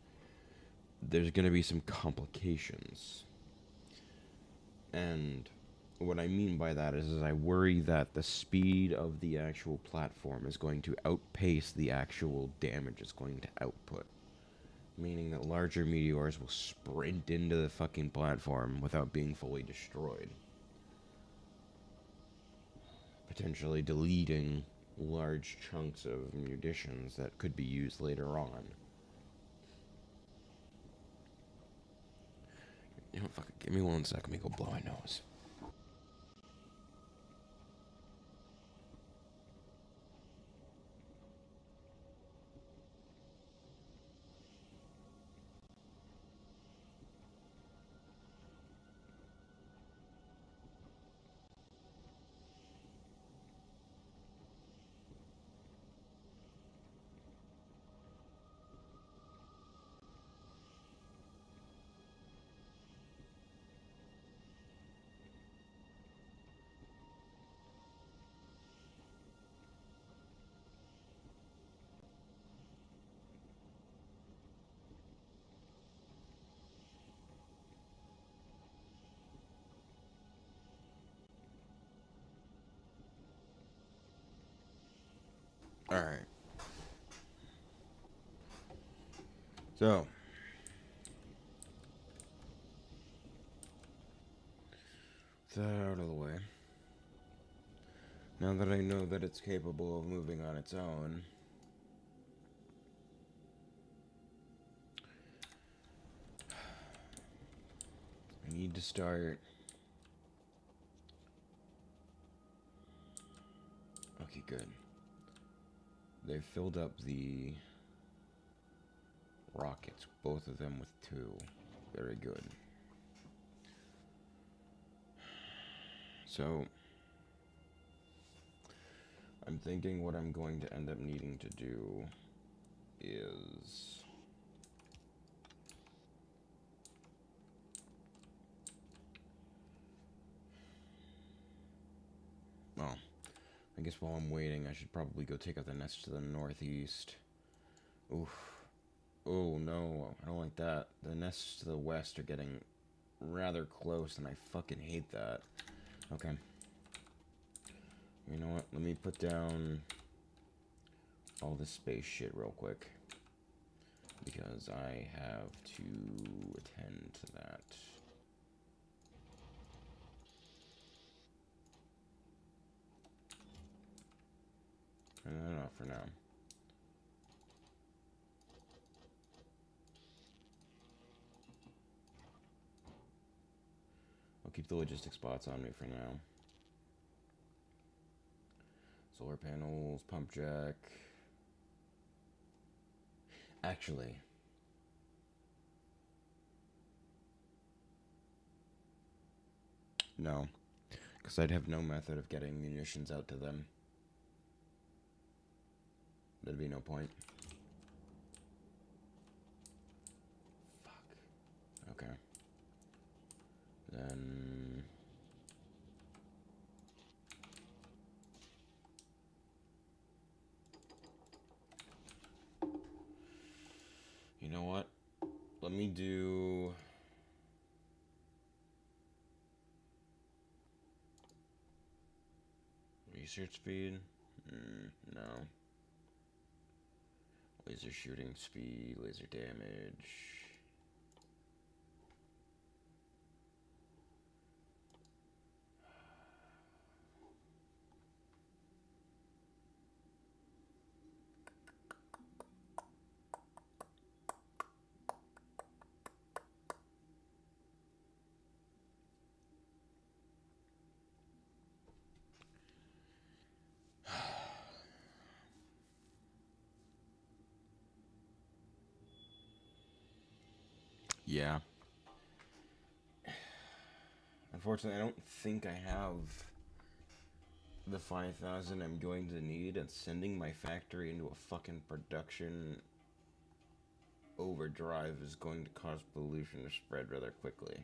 There's going to be some complications. And what I mean by that is I worry that the speed of the actual platform is going to outpace the actual damage it's going to output. Meaning that larger meteors will sprint into the fucking platform without being fully destroyed. Potentially deleting large chunks of munitions that could be used later on. You know, fuck it, give me 1 sec, let me go blow my nose. Alright. So, that out of the way. Now that I know that it's capable of moving on its own, I need to start. Okay, good. They've filled up the rockets, both of them with 2. Very good. So, I'm thinking what I'm going to end up needing to do is... Well, I guess while I'm waiting, I should probably go take out the nest to the northeast. Oof. Oh, no, I don't like that. The nests to the west are getting rather close, and I fucking hate that. Okay. You know what? Let me put down all this space shit real quick. Because I have to attend to that. Not for now. I'll keep the logistic spots on me for now. Solar panels, pump jack. Actually, no. Because I'd have no method of getting munitions out to them. There'd be no point. Fuck. Okay. Then... You know what? Let me do... Research speed? No. Laser shooting speed, laser damage. Yeah. Unfortunately, I don't think I have the 5,000 I'm going to need, and sending my factory into a fucking production overdrive is going to cause pollution to spread rather quickly.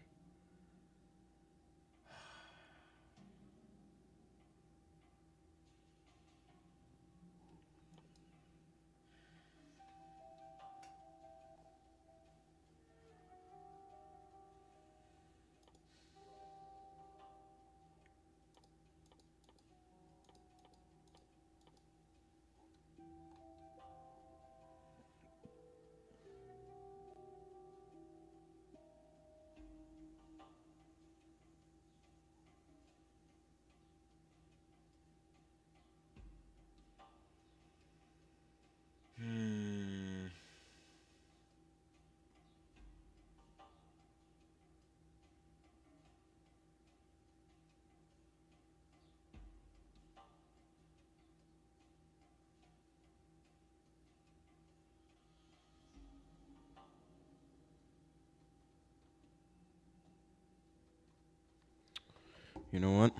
You know what?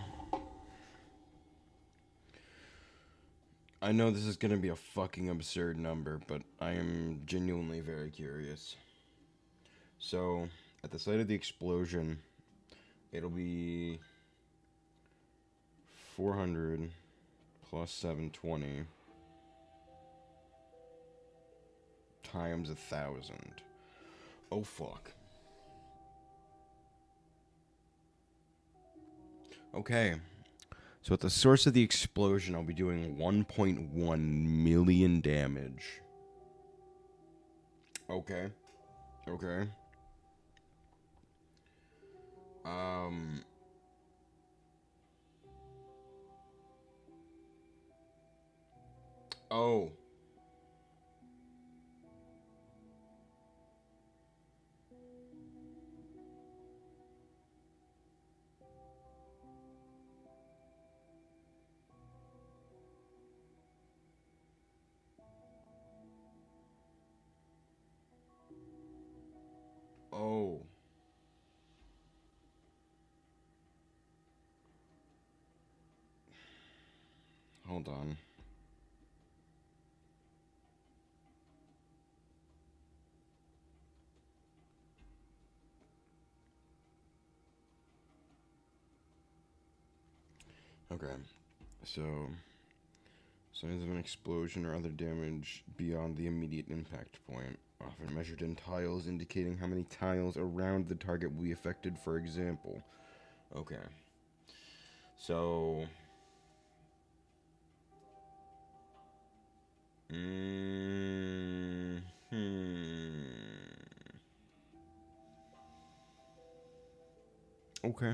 I know this is gonna be a fucking absurd number, but I am genuinely very curious. So, at the site of the explosion, it'll be 400 plus 720 times 1,000. Oh fuck. Okay. So at the source of the explosion, I'll be doing 1.1 million damage. Okay. Okay. Um. Oh. Oh. Hold on. Okay. So, signs of an explosion or other damage beyond the immediate impact point, often measured in tiles, indicating how many tiles around the target will be affected, for example. Okay. So... Okay.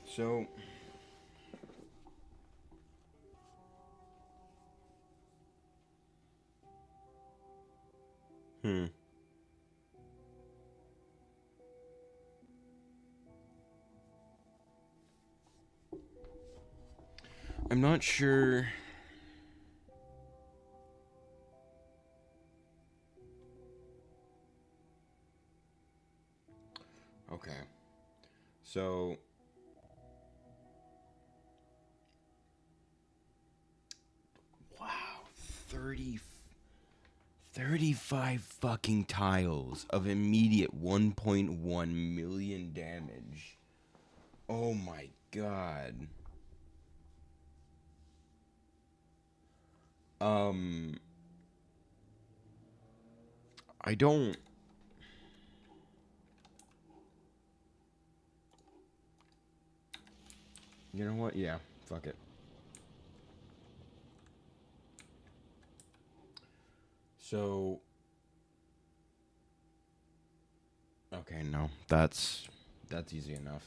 So... I'm not sure... Okay. So, wow, 30, 35 fucking tiles of immediate 1.1 million damage. Oh my god. Um, I don't. You know what? Yeah, fuck it. So, okay, no, that's easy enough.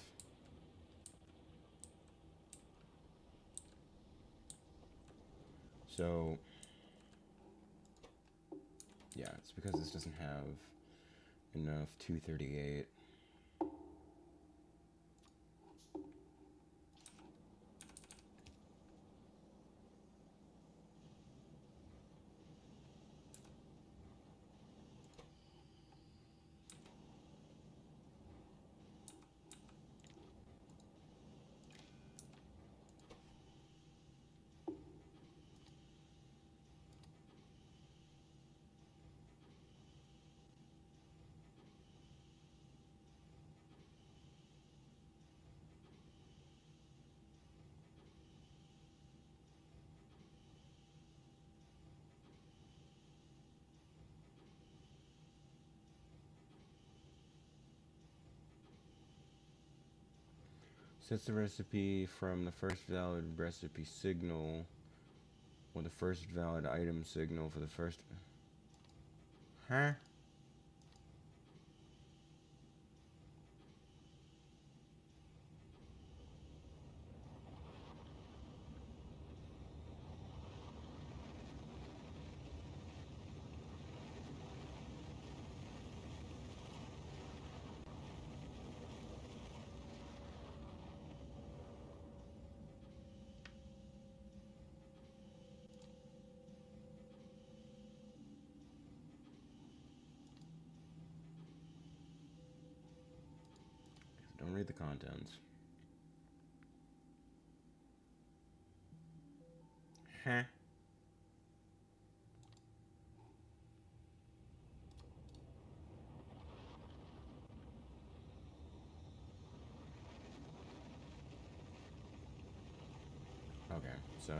So, yeah, it's because this doesn't have enough 238. Sets the recipe from the first valid recipe signal or the first valid item signal for the first. Huh? Don't read the contents. Huh? Okay, so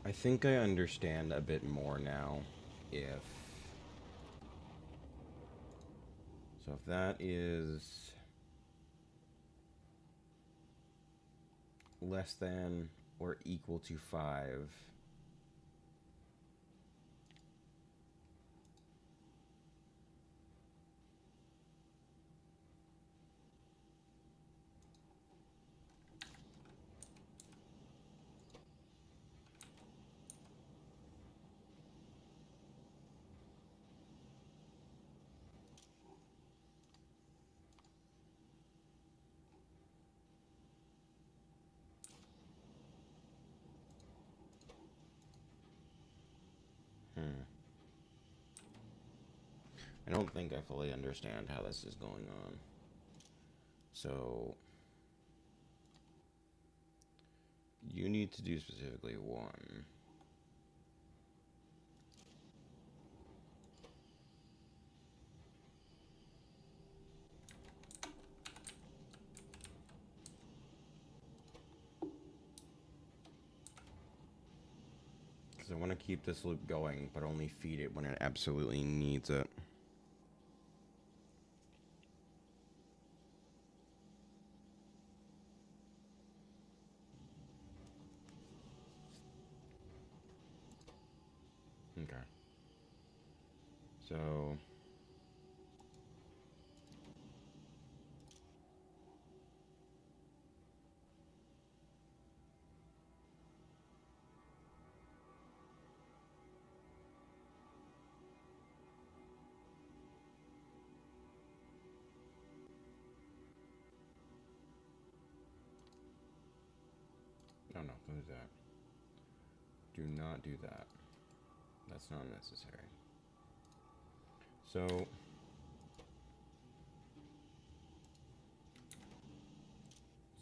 I think I understand a bit more now. If if that is less than or equal to 5, I don't think I fully understand how this is going on. So you need to do specifically 1. Because I want to keep this loop going, but only feed it when it absolutely needs it. Okay. So no, don't do that. Do not do that. That's not necessary. So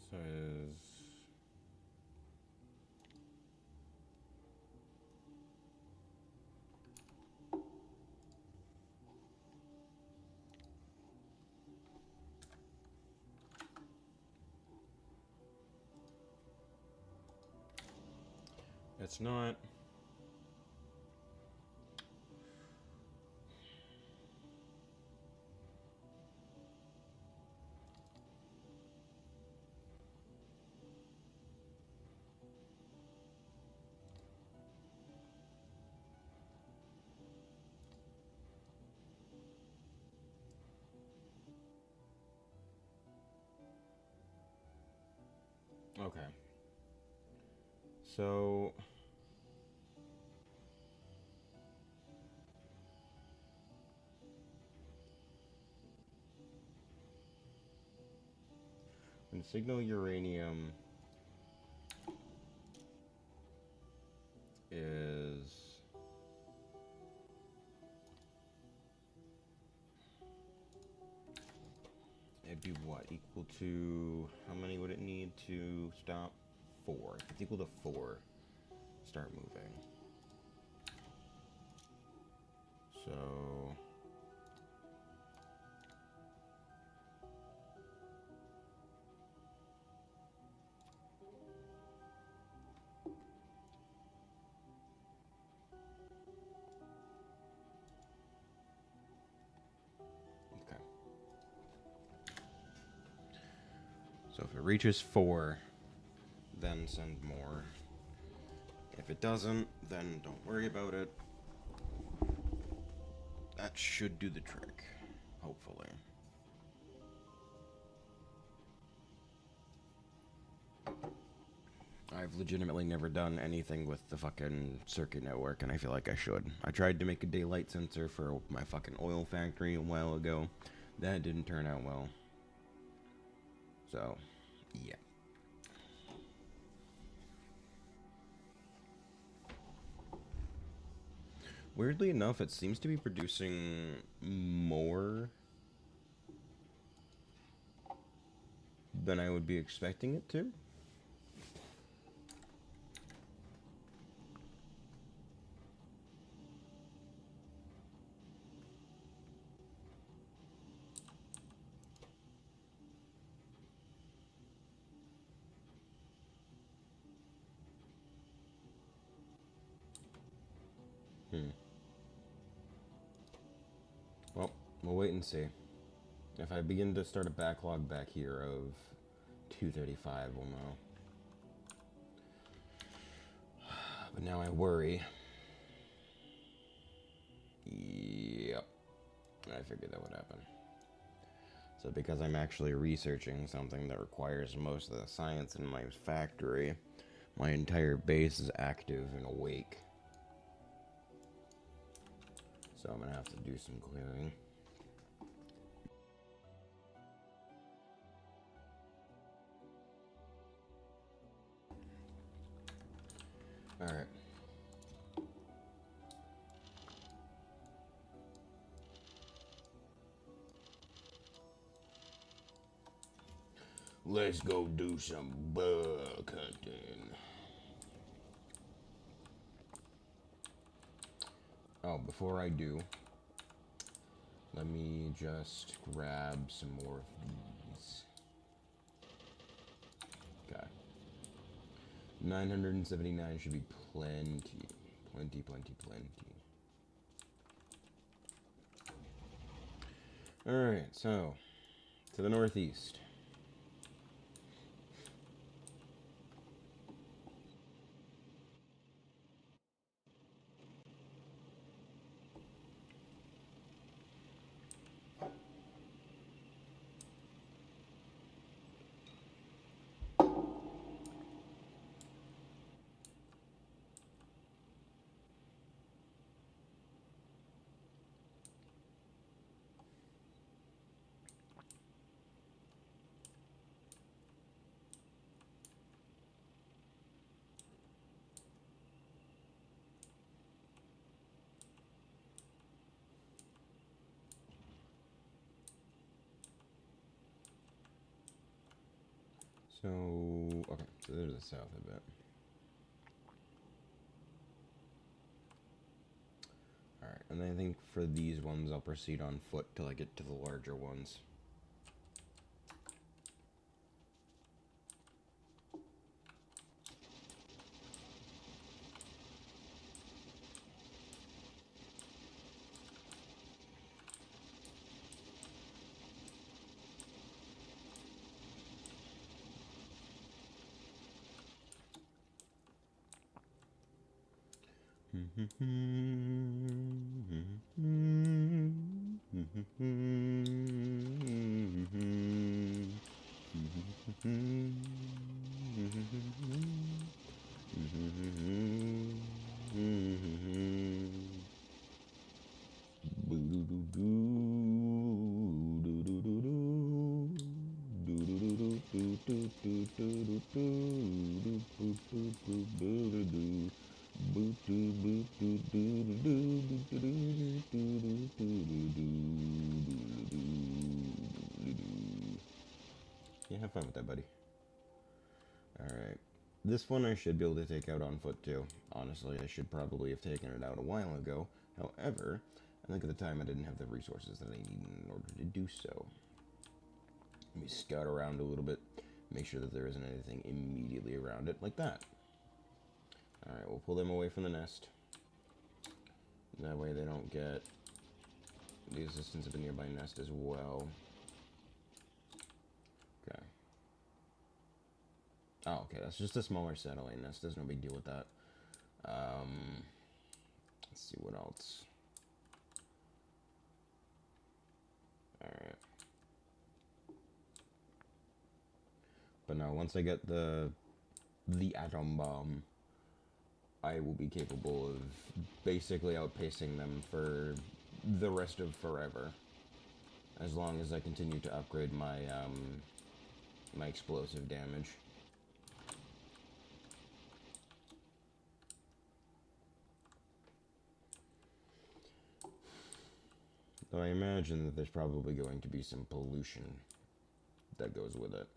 says it's not. Okay. So when signal uranium is it'd be what? Equal to how many would it need to stop? 4. If it's equal to 4, start moving. So okay. So if it reaches 4, then send more. If it doesn't, then don't worry about it. That should do the trick, hopefully. I've legitimately never done anything with the fucking circuit network, and I feel like I should. I tried to make a daylight sensor for my fucking oil factory a while ago. That didn't turn out well. So, yeah. Weirdly enough, it seems to be producing more than I would be expecting it to. Well, we'll wait and see. If I begin to start a backlog back here of 235, we'll know. But now I worry. Yep. I figured that would happen. So because I'm actually researching something that requires most of the science in my factory, my entire base is active and awake. So I'm gonna have to do some clearing. Alright. Let's go do some bug hunting. Oh, before I do, let me just grab some more of these. Okay. 979 should be plenty. Plenty. Alright, so, to the northeast. So, okay, so there's the south a bit. Alright, and then I think for these ones I'll proceed on foot till I get to the larger ones. Yeah, have fun with that, buddy. Alright. This one I should be able to take out on foot too. Honestly, I should probably have taken it out a while ago. However, I think at the time I didn't have the resources that I needed in order to do so. Let me scout around a little bit, make sure that there isn't anything immediately around it, like that. Alright, we'll pull them away from the nest. That way they don't get the existence of a nearby nest as well. Okay. Oh, okay, that's just a smaller satellite nest. There's no big deal with that. Let's see what else. Alright. But no, once I get the atom bomb, I will be capable of basically outpacing them for the rest of forever. As long as I continue to upgrade my, my explosive damage. Though I imagine that there's probably going to be some pollution that goes with it.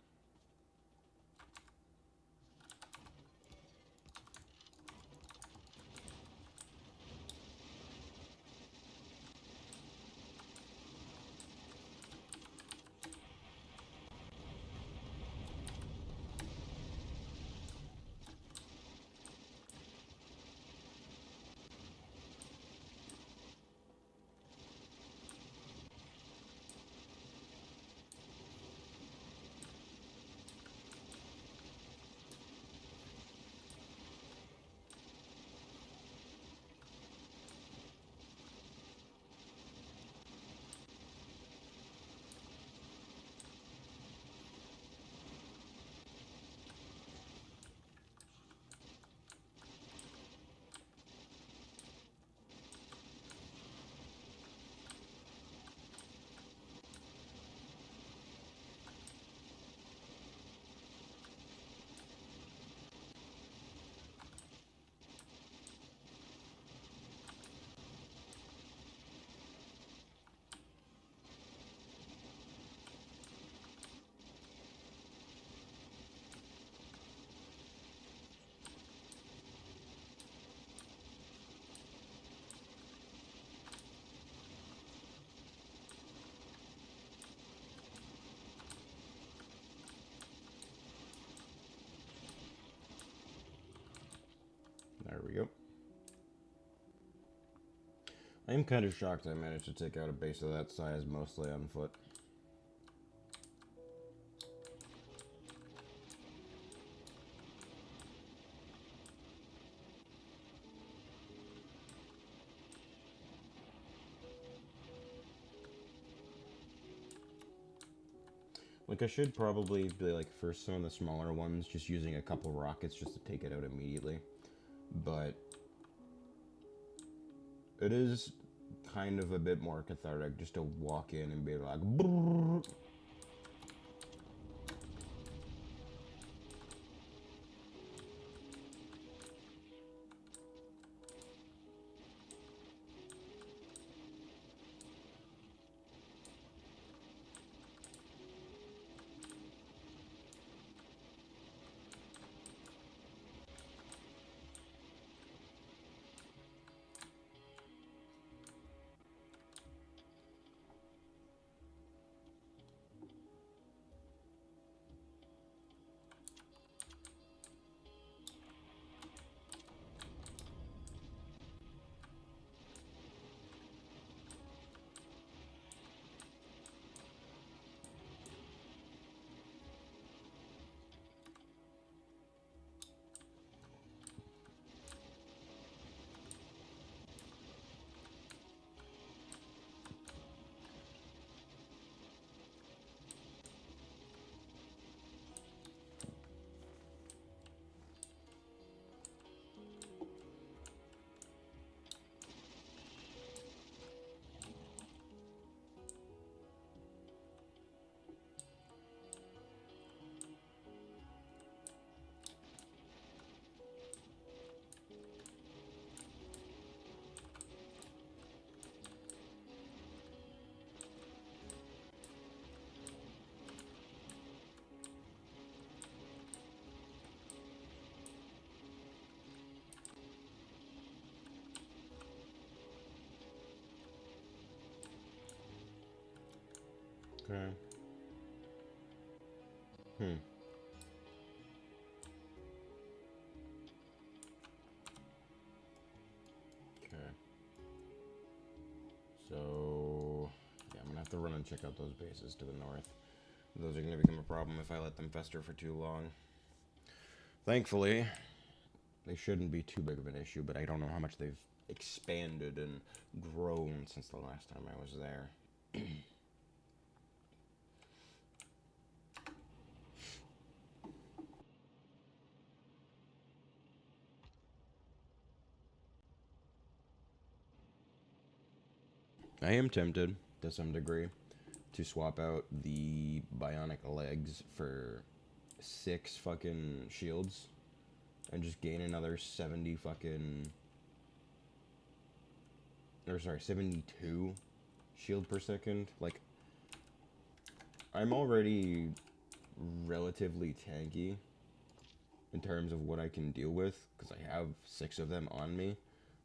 There we go. I am kind of shocked I managed to take out a base of that size mostly on foot. Like, I should probably be, like, for some of the smaller ones, just using a couple rockets just to take it out immediately. But it is kind of a bit more cathartic just to walk in and be like, brrr. Okay. Hmm. Okay. So, yeah, I'm gonna have to run and check out those bases to the north. Those are gonna become a problem if I let them fester for too long. Thankfully, they shouldn't be too big of an issue, but I don't know how much they've expanded and grown since the last time I was there. I am tempted, to some degree, to swap out the bionic legs for 6 fucking shields and just gain another 70 fucking. Or sorry, 72 shield per second. Like, I'm already relatively tanky in terms of what I can deal with because I have 6 of them on me.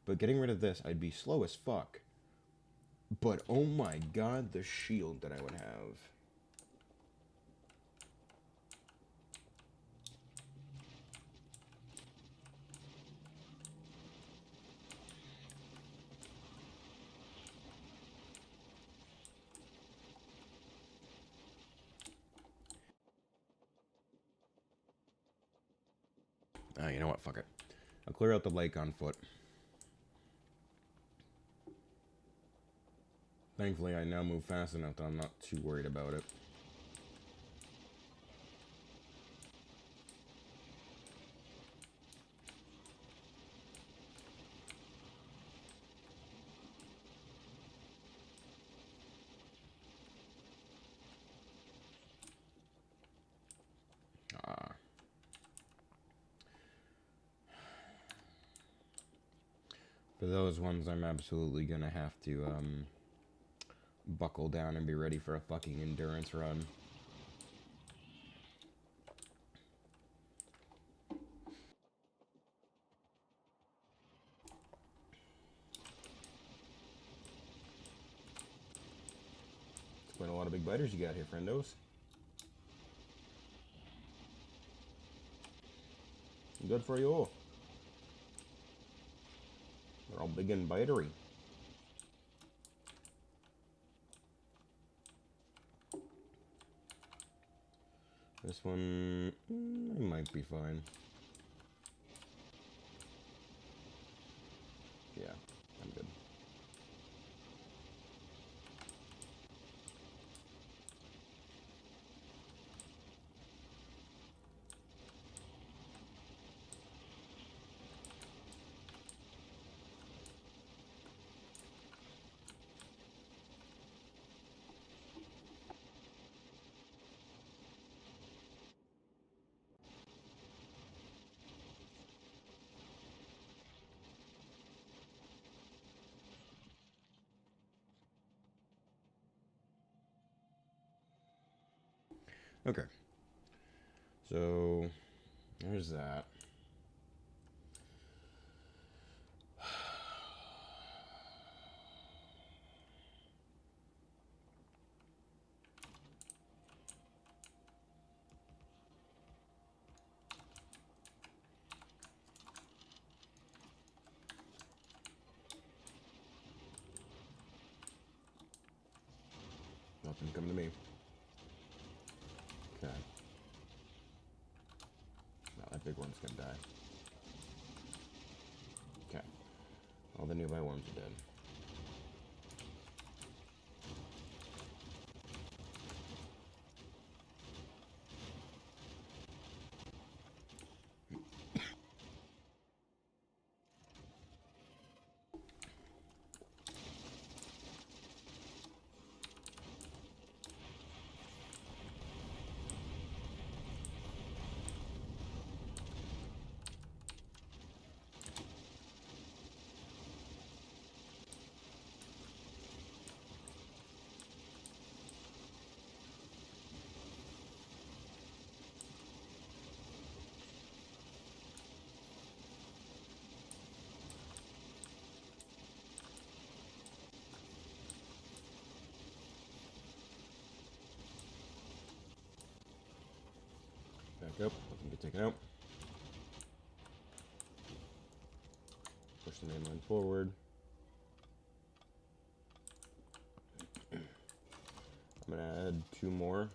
But getting rid of this, I'd be slow as fuck. But oh my god, the shield that I would have. You know what? Fuck it. I'll clear out the lake on foot. Thankfully, I now move fast enough that I'm not too worried about it. Ah. For those ones, I'm absolutely gonna have to, buckle down and be ready for a fucking endurance run. It's quite a lot of big biters you got here, friendos. Good for you. They're all big and bitery. This one might be fine. Yeah, I'm good. Okay. So, there's that. Nothing come to me. Okay. No, that big one's gonna die. Okay. All the nearby worms are dead. Yep, let them get taken out. Push the main line forward. I'm gonna add 2 more.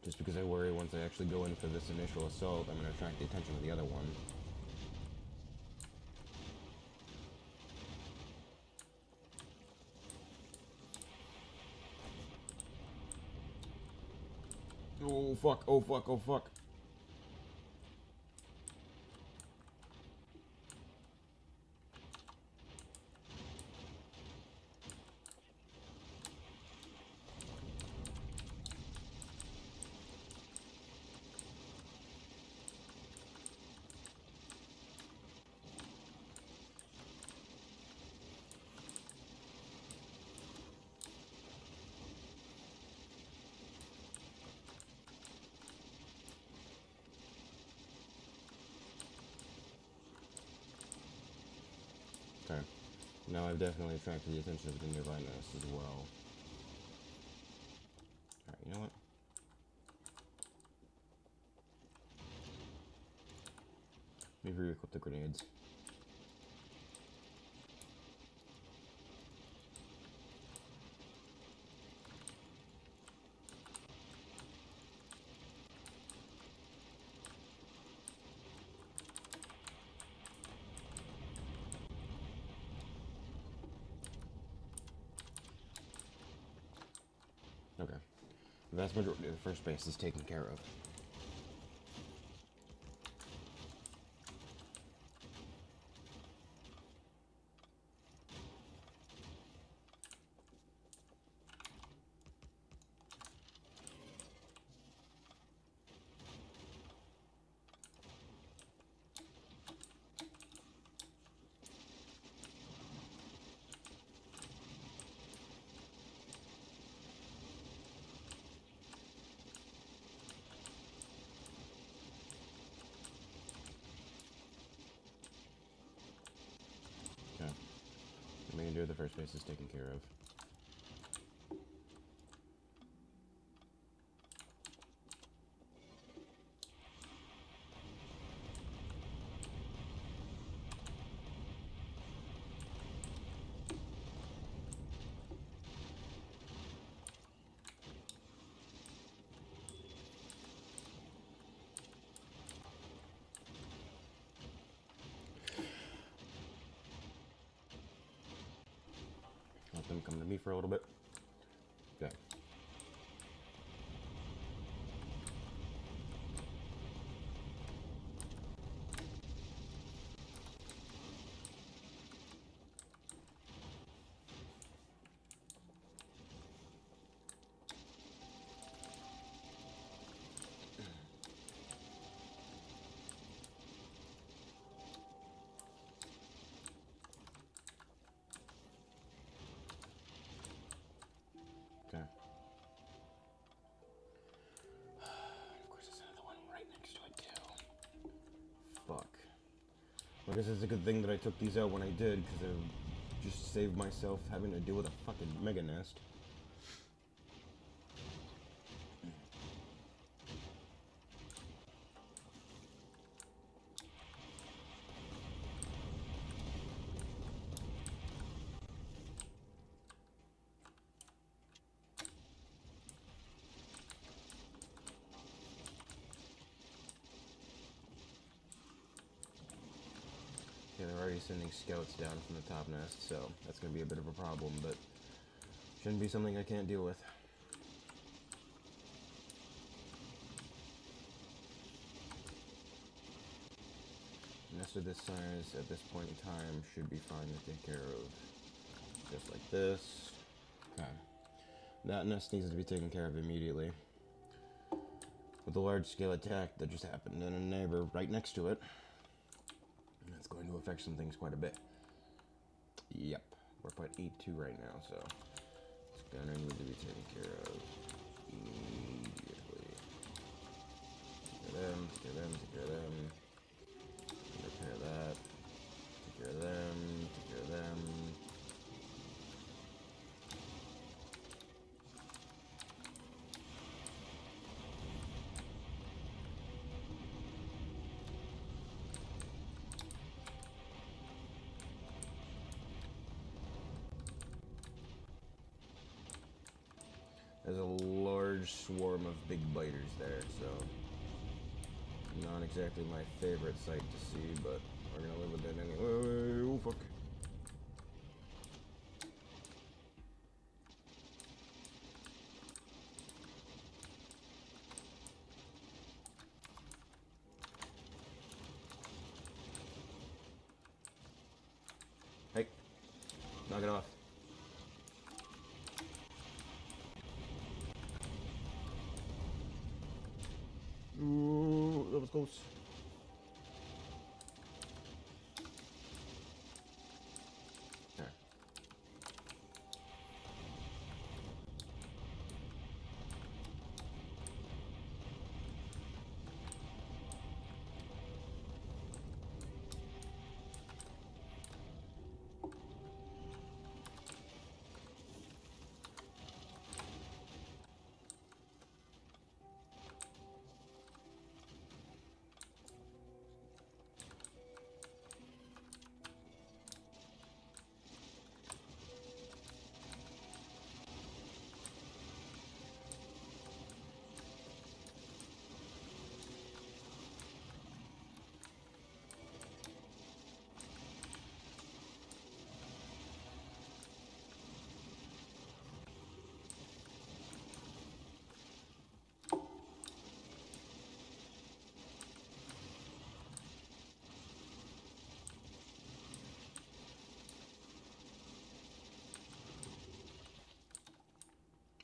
Just because I worry once I actually go in for this initial assault, I'm gonna attract the attention of the other one. Oh fuck, oh fuck, oh fuck. Okay. Now I've definitely attracted the attention of the nearby nest as well. Alright, you know what? Maybe re-equip the grenades. Okay. The vast majority of the first base is taken care of. Okay. The remainder of the first base is taken care of. Let them come to me for a little bit. Okay. Okay. Of course, there's another one right next to it, too. Fuck. Well, I guess it's a good thing that I took these out when I did, because I just saved myself having to deal with a fucking mega nest. Yeah, they're already sending scouts down from the top nest, so that's going to be a bit of a problem, but shouldn't be something I can't deal with. A nest of this size at this point in time should be fine to take care of. Just like this. Okay. That nest needs to be taken care of immediately. With a large-scale attack that just happened in a neighbor right next to it. That's going to affect some things quite a bit. Yep. We're at 8.2 right now, so it's gonna need to be taken care of immediately. Take care of them, take care of them, take care of them. Repair that. Take care of them, take care of them. large swarm of big biters there, so not exactly my favorite sight to see, but we're gonna live with it anyway. Oh fuck. Hey, knock it off. Ooh, that was close. There.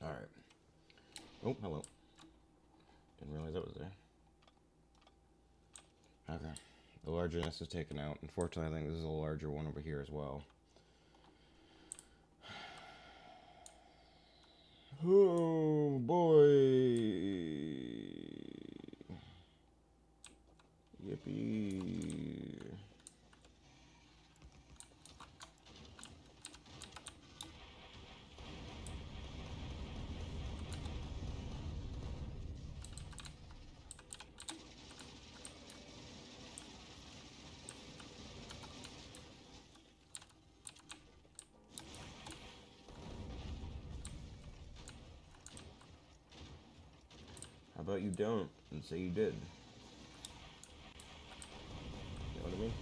Alright. Oh, hello. Didn't realize that was there. Okay. The larger nest is taken out. Unfortunately, I think this is a larger one over here as well. Oh, boy. Yippee. How about you don't and say you did? You know what I mean?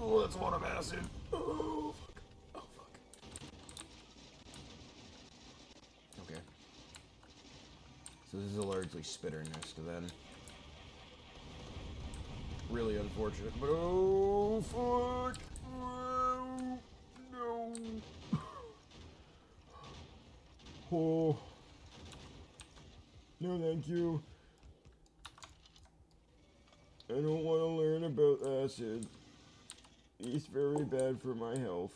Oh, that's a lot of acid. Oh, fuck. Oh, fuck. Okay. So this is a largely spitter nest then. Really unfortunate, but oh, fuck. Oh, no. Oh. No, thank you. I don't want to learn about acid. It's very bad for my health.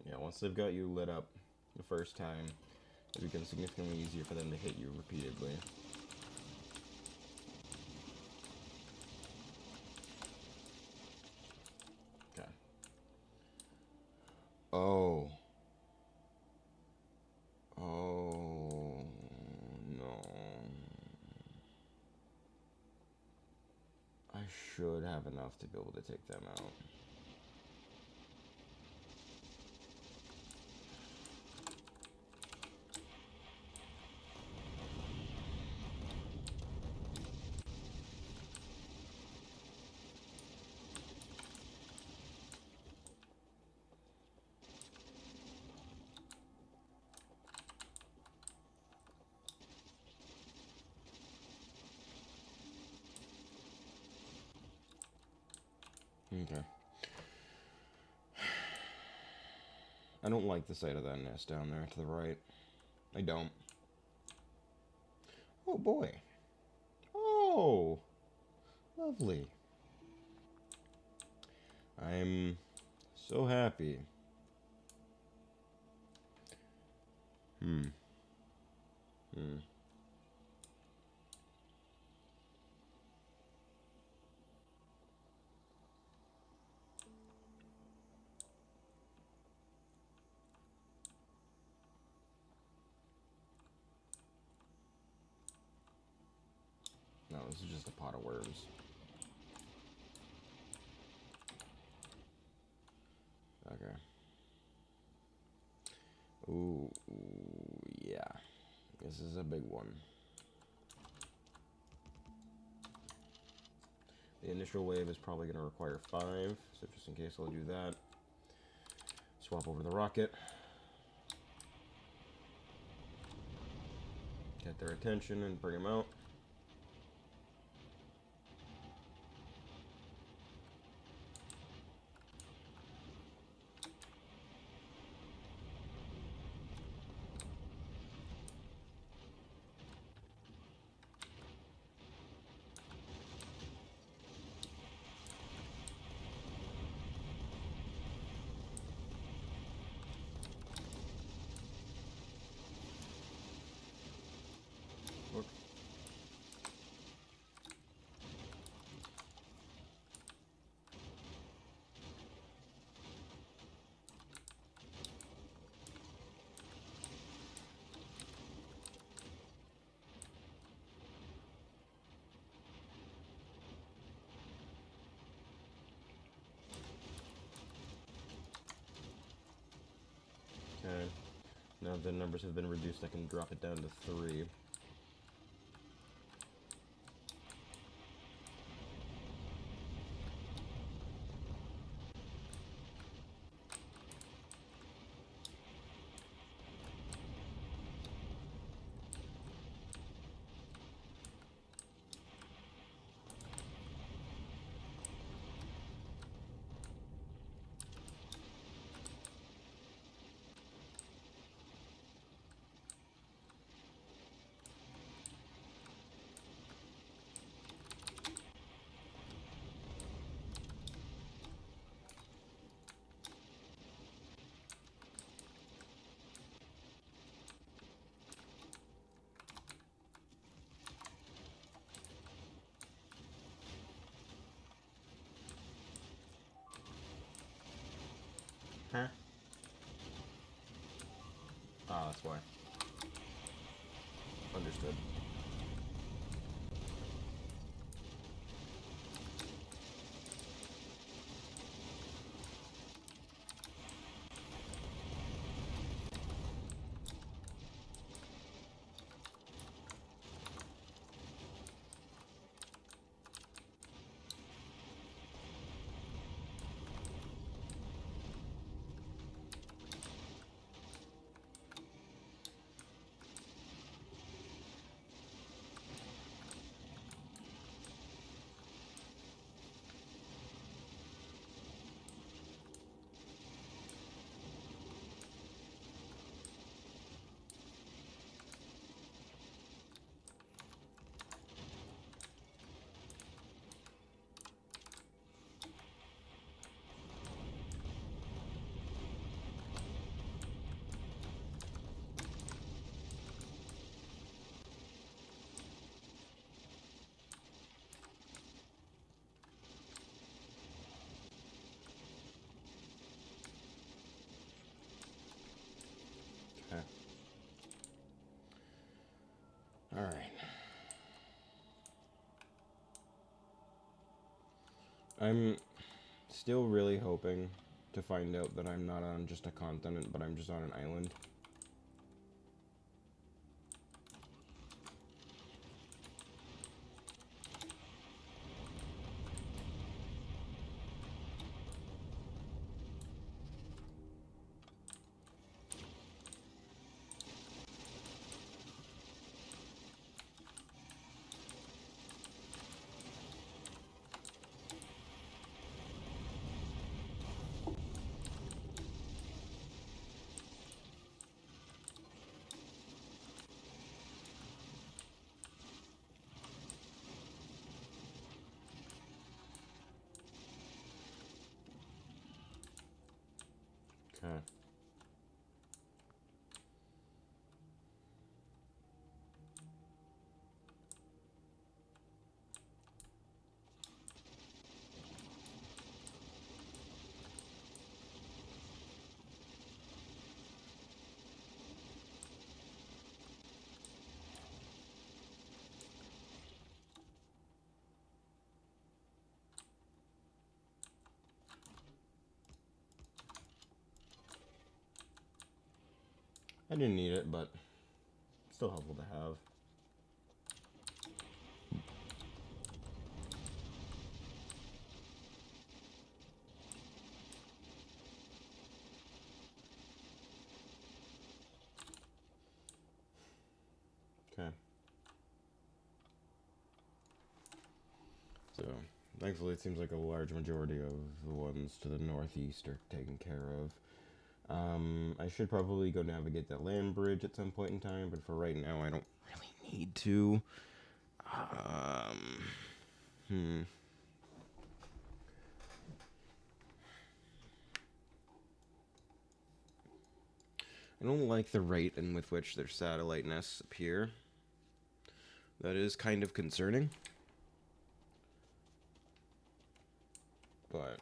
Yeah, once they've got you lit up the first time, it becomes significantly easier for them to hit you repeatedly. Okay. Oh. Oh, no. I should have enough to be able to take them out. Okay. I don't like the sight of that nest down there to the right. I don't. Oh boy. Oh! Lovely. I'm so happy. Hmm. Hmm. No, this is just a pot of worms. Okay. Ooh, yeah. This is a big one. The initial wave is probably going to require 5, so just in case I'll do that. Swap over the rocket. Get their attention and bring them out. Look. Okay. Now the numbers have been reduced, I can drop it down to 3. Huh? Ah, that's why. Understood. Okay. Alright. I'm still really hoping to find out that I'm not on just a continent, but I'm just on an island. Okay. I didn't need it, but still helpful to have. Okay. So, thankfully, it seems like a large majority of the ones to the northeast are taken care of. I should probably go navigate that land bridge at some point in time, but for right now, I don't really need to. Um, I don't like the rate in with which their satellite nests appear. That is kind of concerning. But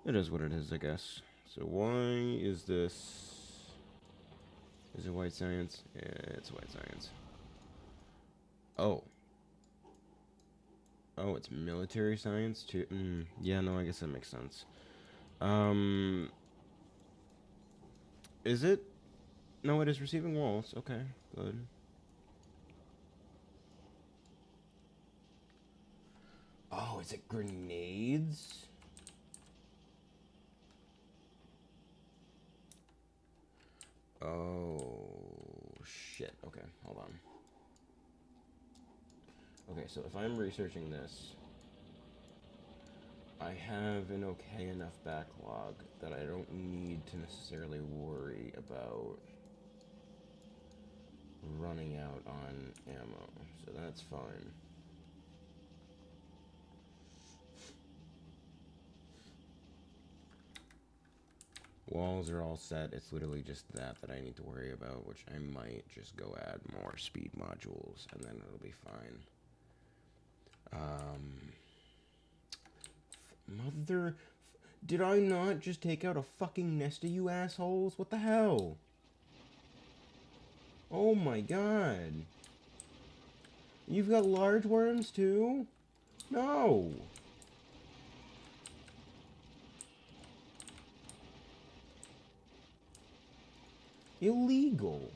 it is what it is, I guess. So why is this... Is it white science? Yeah, it's white science. Oh. Oh, it's military science too? Yeah, no, I guess that makes sense. Is it? No, it is receiving walls. Okay, good. Oh, is it grenades? Oh, shit. Okay, hold on. Okay, so if I'm researching this, I have an okay enough backlog that I don't need to necessarily worry about running out on ammo, so that's fine. Walls are all set. It's literally just that I need to worry about, which I might just go add more speed modules, and then it'll be fine. Mother... Did I not just take out a fucking nest of you assholes? What the hell? Oh my god. You've got large worms too? No. Illegal.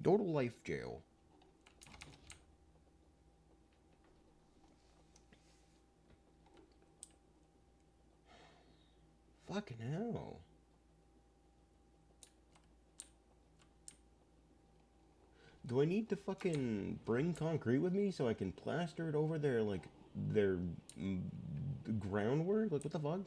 Go to life jail. Fucking hell. Do I need to fucking bring concrete with me so I can plaster it over their, like, their groundwork? Like, what the fuck?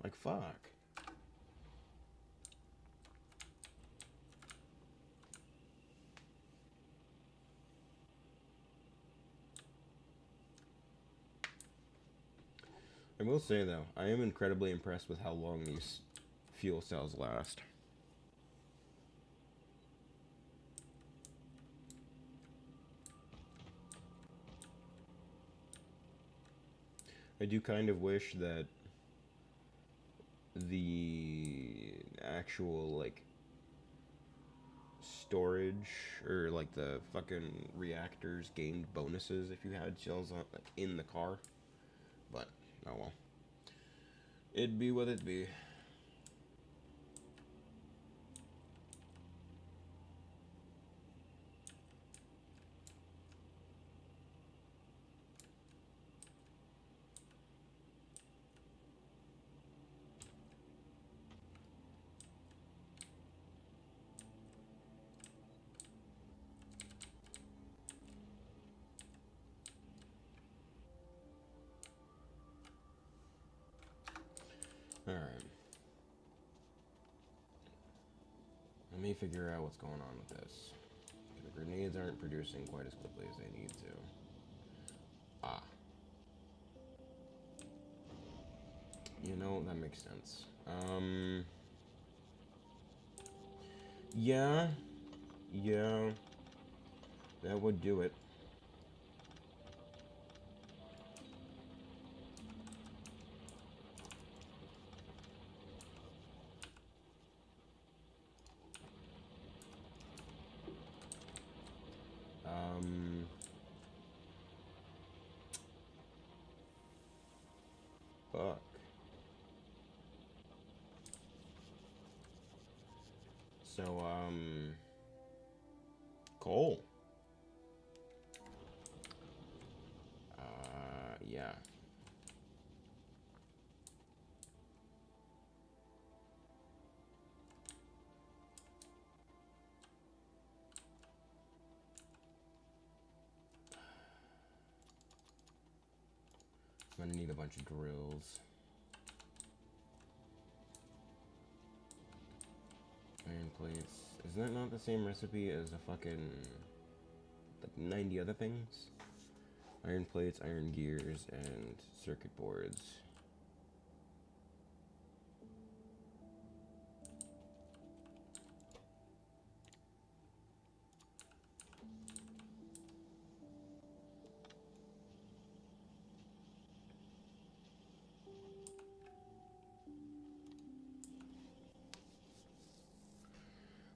Like, fuck. I will say, though, I am incredibly impressed with how long these fuel cells last. I do kind of wish that the actual, like, storage or, like, the fucking reactors gained bonuses if you had cells on, like, in the car. But, oh well. It'd be what it be. Let me figure out what's going on with this. The grenades aren't producing quite as quickly as they need to. Ah. You know, that makes sense. Yeah. Yeah. That would do it. Fuck. So, coal. Yeah. I'm gonna need a bunch of drills. Iron plates. Isn't that not the same recipe as a fucking, like, 90 other things? Iron plates, iron gears, and circuit boards.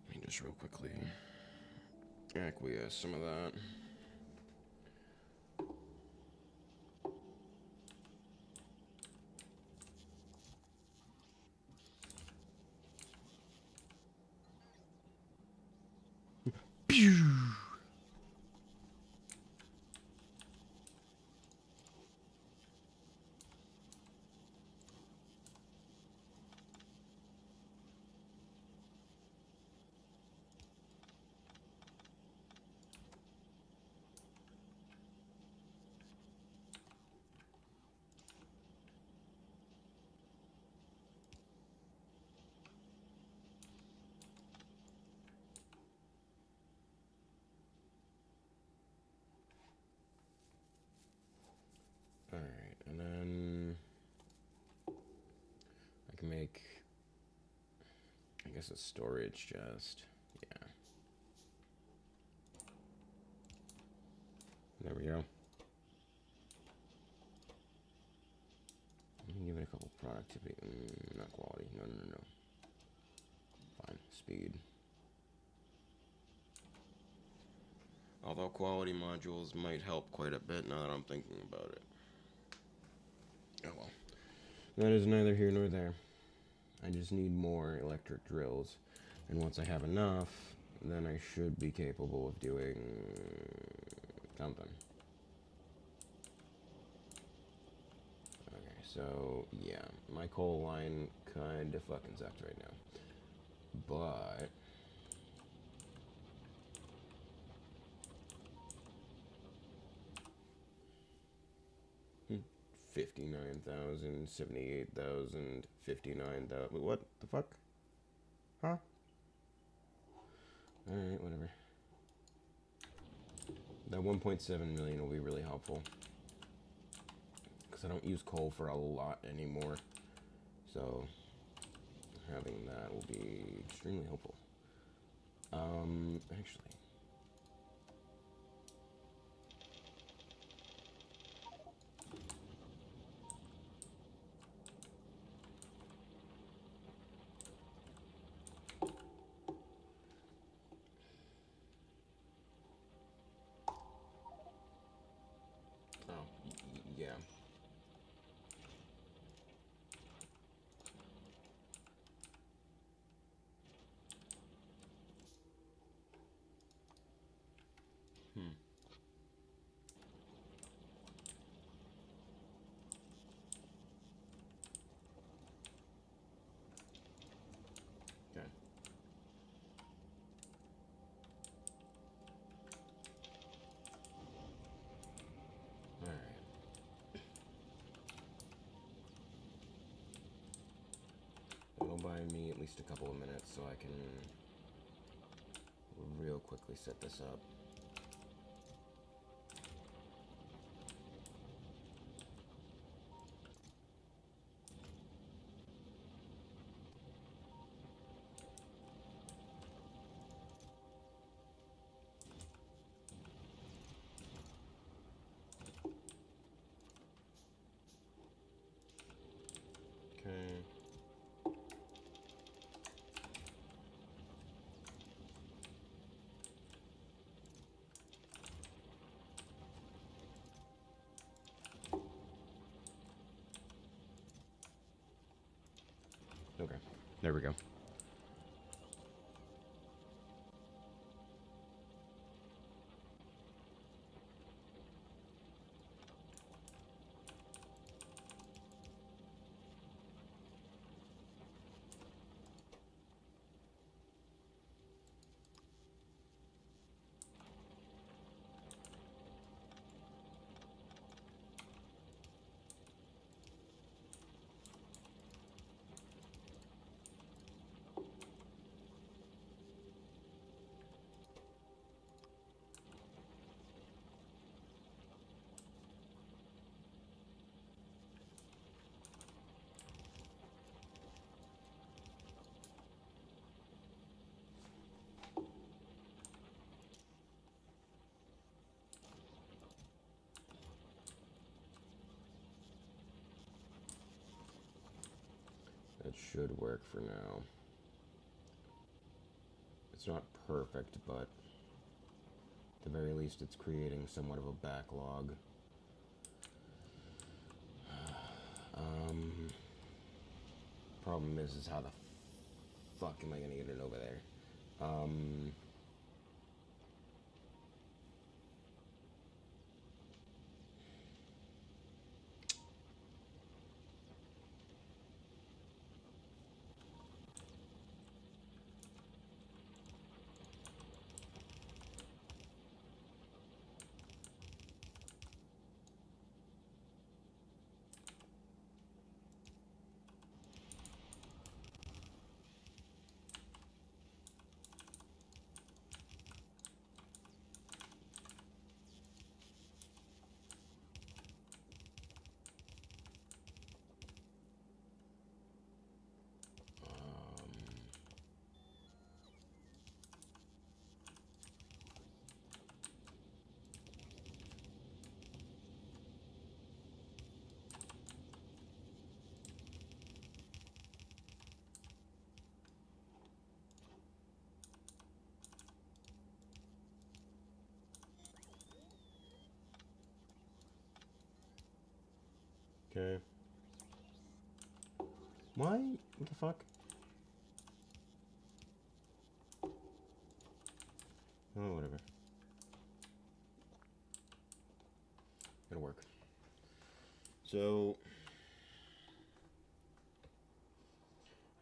Let me just real quickly acquiesce some of that. Pew! Alright, and then I can make, I guess, a storage chest. Yeah. There we go. Give it a couple productivity. Not quality. No, no, no, no. Fine. Speed. Although quality modules might help quite a bit now that I'm thinking about it. Oh well. That is neither here nor there. I just need more electric drills. And once I have enough, then I should be capable of doing something. Okay, so yeah, my coal line kinda fucking sucks right now. But 59,000, 78,000, 59,000. What the fuck? Huh? Alright, whatever. That 1.7 million will be really helpful. Because I don't use coal for a lot anymore. So, having that will be extremely helpful. Actually. Oh, yeah. Okay. Alright. It'll buy me at least a couple of minutes so I can real quickly set this up. Okay. Okay, there we go. That should work for now. It's not perfect, but at the very least it's creating somewhat of a backlog. Problem is how the fuck am I gonna get it over there? Okay. Why? What the fuck? Oh, whatever. It'll work. So,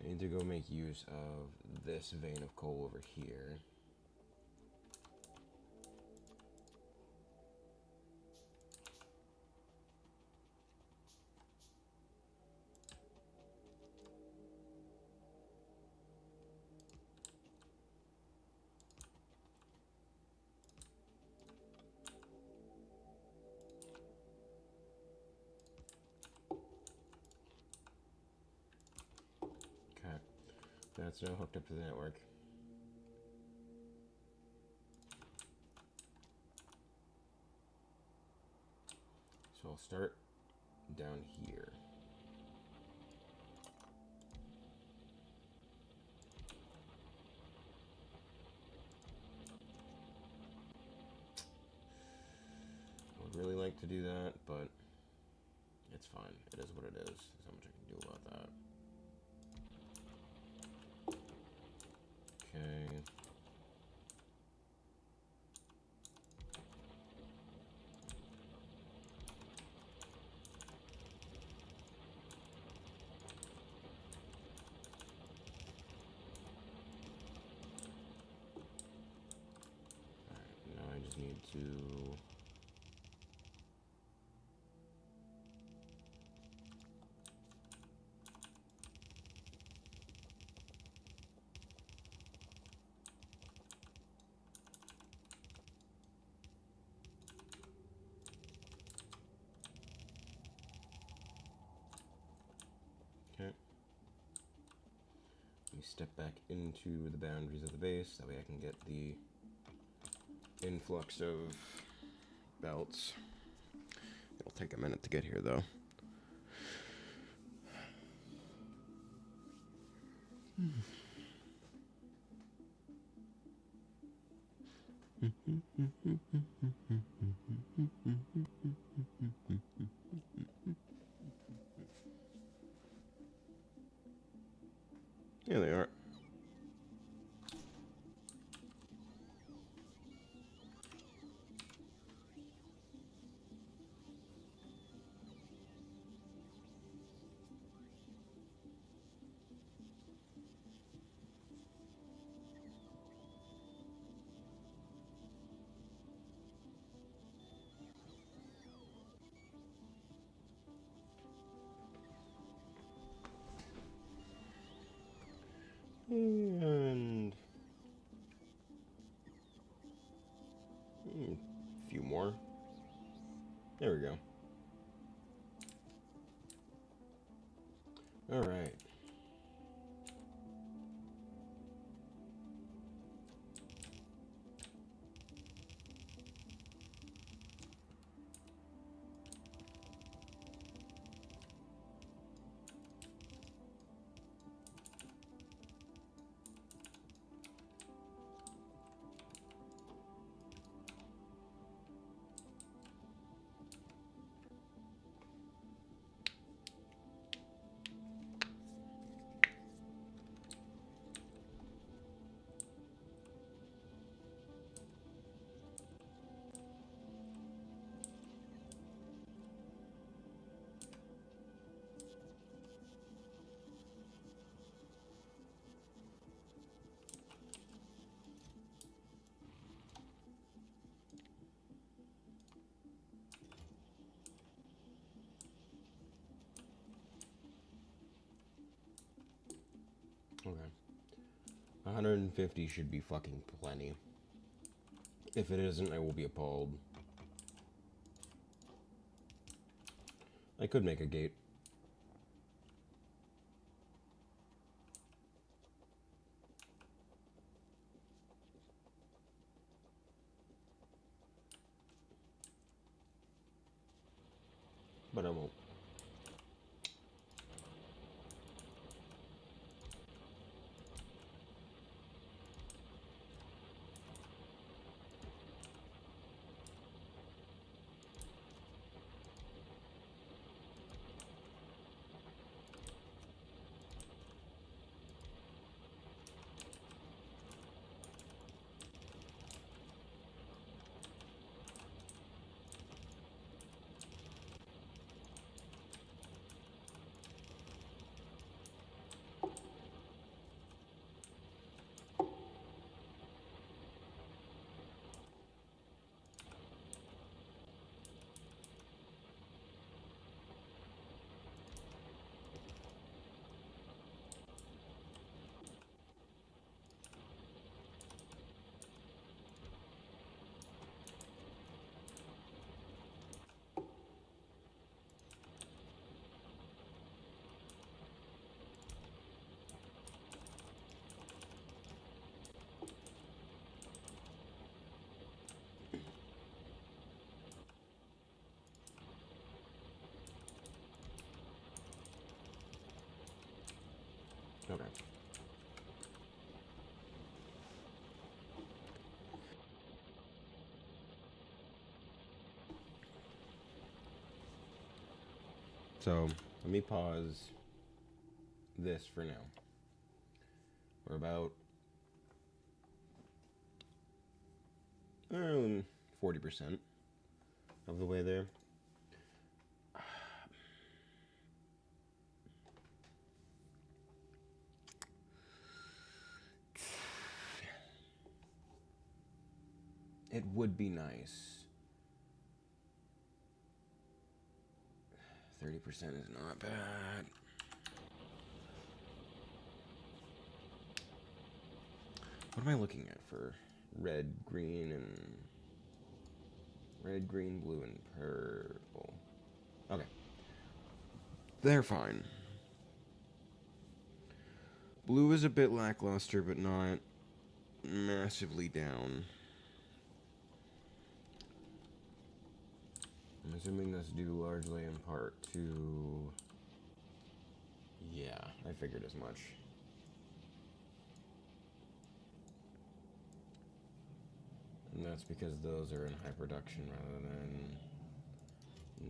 I need to go make use of this vein of coal over here. Okay. That's now hooked up to the network. So I'll start down here. I would really like to do that, but it's fine. It is what it is. There's not much I can do about that. Okay. Alright, now I just need to... step back into the boundaries of the base. That way I can get the influx of belts. It'll take a minute to get here, though. Here they are. And a few more. There we go. All right. Okay. 150 should be fucking plenty. If it isn't, I will be appalled. I could make a gate. But I won't. Okay. So, let me pause this for now. We're about 40% of the way there. It would be nice. 30% is not bad. What am I looking at for red, green, and... red, green, blue, and purple? Okay. They're fine. Blue is a bit lackluster, but not massively down. I'm assuming that's due largely in part to... Yeah, I figured as much. And that's because those are in high production rather than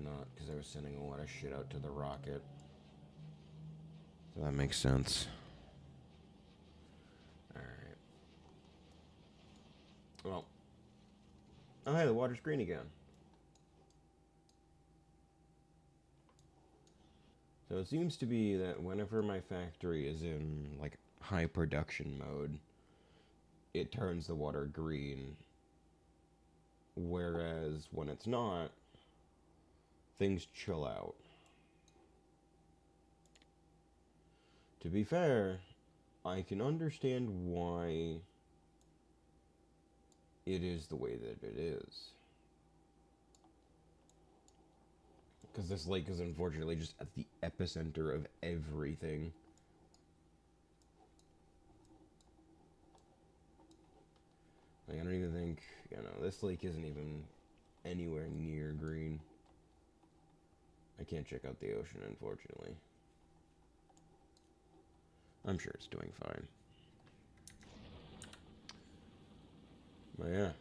not, because I was sending a lot of shit out to the rocket. So that makes sense. Alright. Well. Oh hey, the water's green again. So it seems to be that whenever my factory is in, like, high production mode, it turns the water green. Whereas when it's not, things chill out. To be fair, I can understand why it is the way that it is. Because this lake is unfortunately just at the epicenter of everything. Like, I don't even think, this lake isn't even anywhere near green. I can't check out the ocean, unfortunately. I'm sure it's doing fine. But yeah.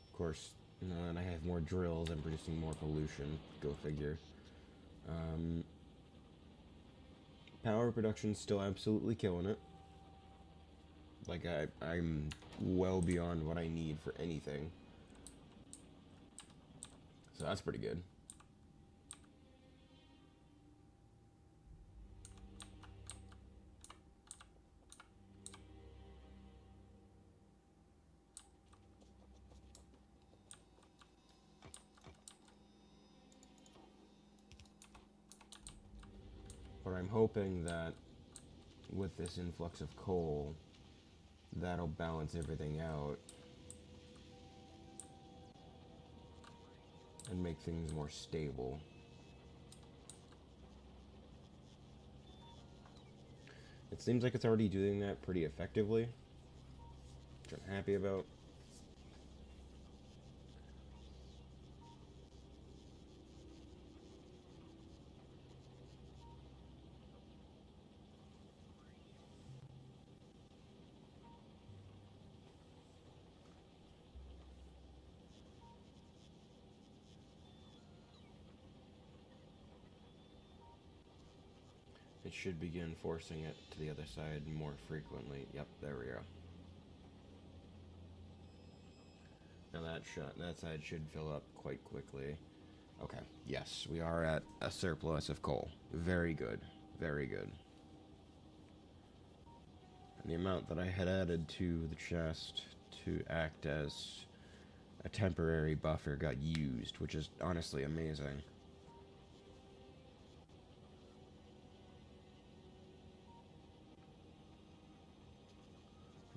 Of course, and I have more drills, I'm producing more pollution. Go figure. Power production's still absolutely killing it. Like, I'm well beyond what I need for anything. So that's pretty good. But I'm hoping that with this influx of coal, that'll balance everything out and make things more stable. It seems like it's already doing that pretty effectively, which I'm happy about. It should begin forcing it to the other side more frequently. Yep, there we go. Now that side should fill up quite quickly. Okay, yes, we are at a surplus of coal. Very good, very good. And the amount that I had added to the chest to act as a temporary buffer got used, which is honestly amazing.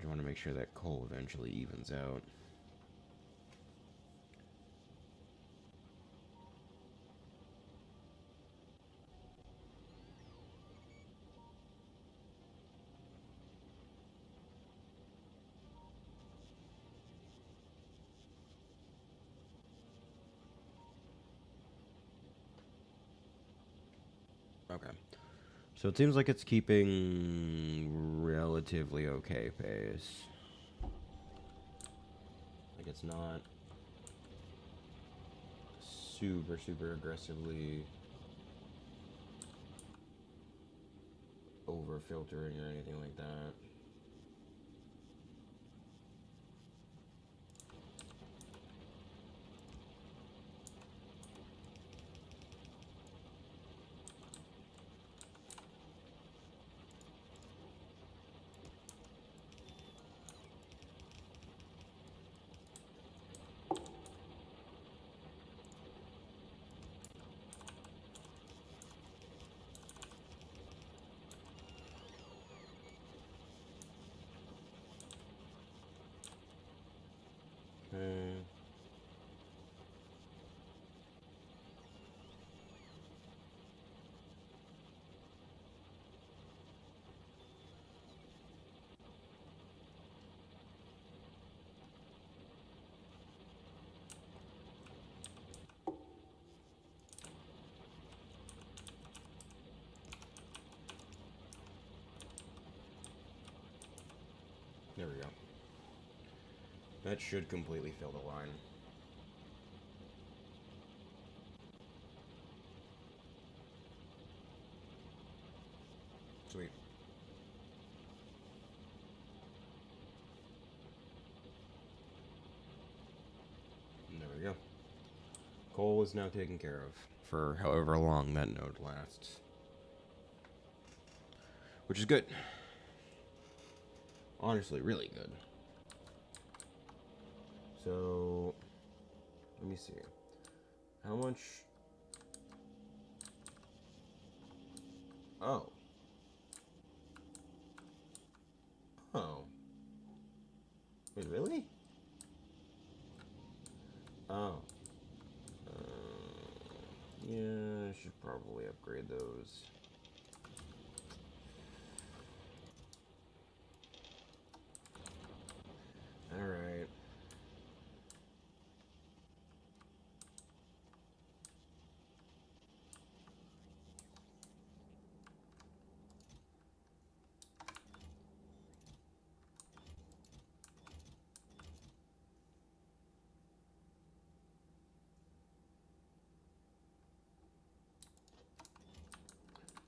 I want to make sure that coal eventually evens out. Okay. So it seems like it's keeping relatively okay pace. Like, it's not super aggressively over filtering or anything like that. we go. That should completely fill the line. Sweet. And there we go. Coal is now taken care of for however long that node lasts. Which is good. Honestly, really good. So, let me see. How much... Oh. Oh. Wait, really? Oh. Yeah, I should probably upgrade those. Alright.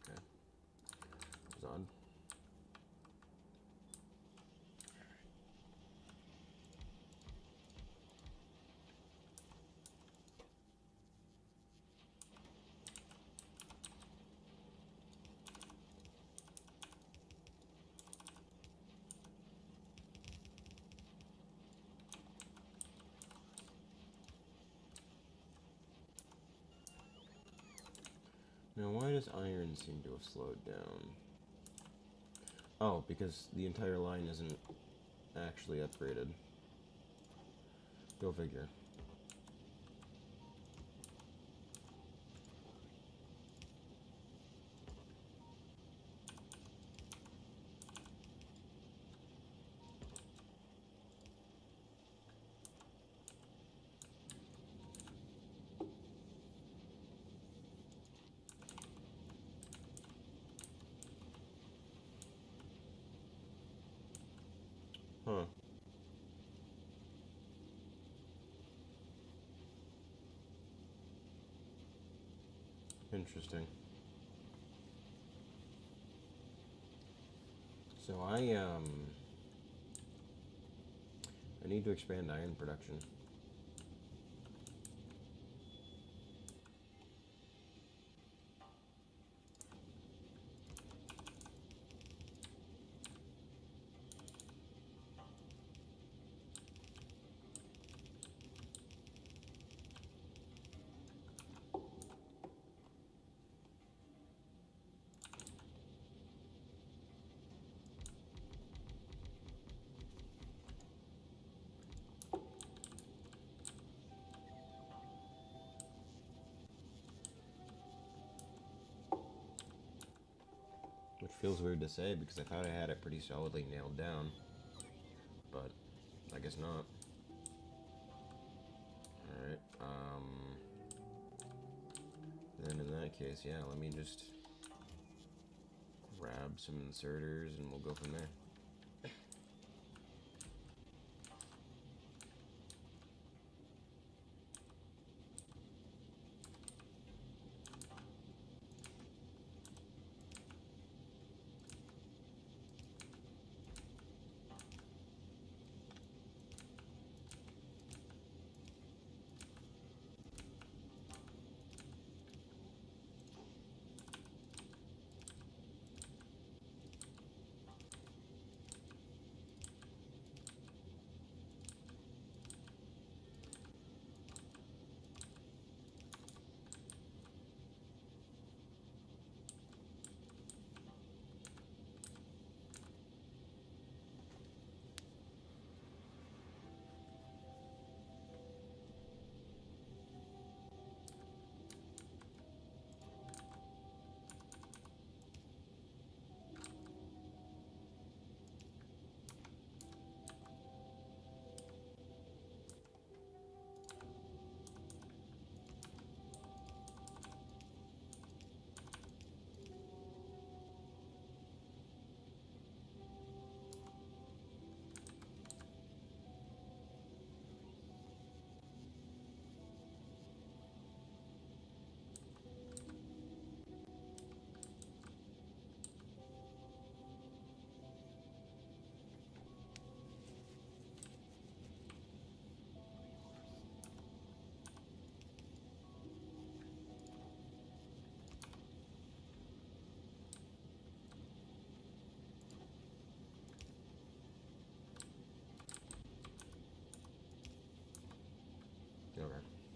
Okay. That was odd. Now, why does iron seem to have slowed down? Oh, because the entire line isn't actually upgraded. Go figure. Huh. Interesting. So I need to expand iron production. Which feels weird to say because I thought I had it pretty solidly nailed down. But I guess not. Alright, then in that case, yeah, let me just grab some inserters and we'll go from there.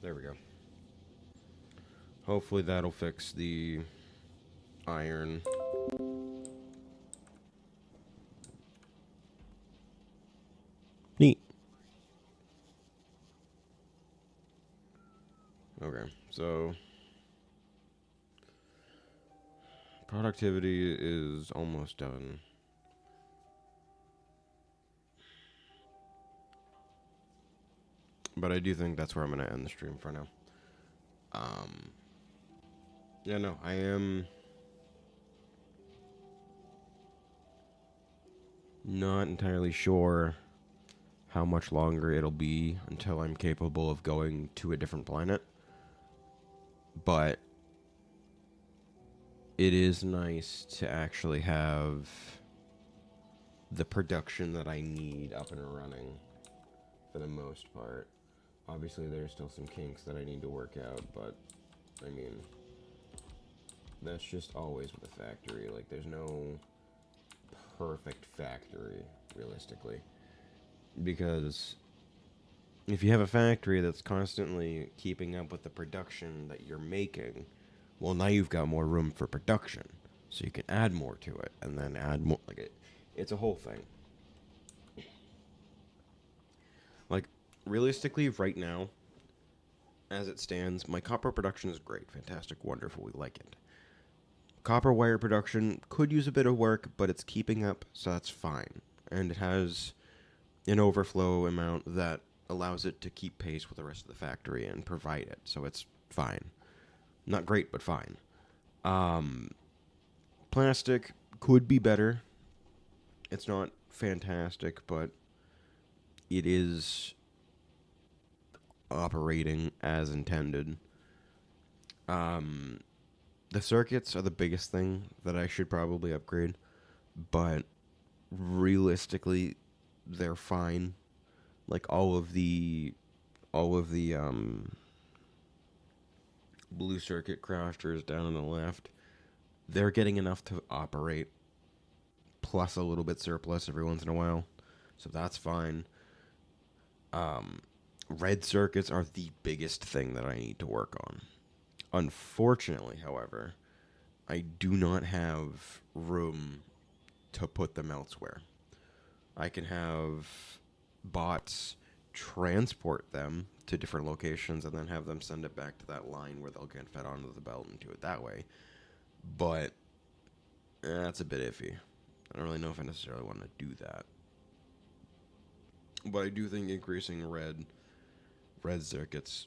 There we go. Hopefully that'll fix the iron. Neat. Okay, so productivity is almost done. But I do think that's where I'm going to end the stream for now. Yeah, no, I am not entirely sure how much longer it'll be until I'm capable of going to a different planet. But it is nice to actually have the production that I need up and running for the most part. Obviously, there's still some kinks that I need to work out, but I mean, that's just always with a factory. Like, there's no perfect factory, realistically. Because if you have a factory that's constantly keeping up with the production that you're making, well, now you've got more room for production. So you can add more to it, and then add more. Like, it's a whole thing. Like, realistically, right now, as it stands, my copper production is great, fantastic, wonderful, we like it. Copper wire production could use a bit of work, but it's keeping up, so that's fine. And it has an overflow amount that allows it to keep pace with the rest of the factory and provide it, so it's fine. Not great, but fine. Plastic could be better. It's not fantastic, but it is operating as intended. The circuits are the biggest thing that I should probably upgrade, but realistically, they're fine. Like all of the blue circuit crafters down on the left, they're getting enough to operate, plus a little bit surplus every once in a while, so that's fine. Red circuits are the biggest thing that I need to work on. Unfortunately, however, I do not have room to put them elsewhere. I can have bots transport them to different locations and then have them send it back to that line where they'll get fed onto the belt and do it that way. But that's a bit iffy. I don't really know if I necessarily want to do that. But I do think increasing red circuits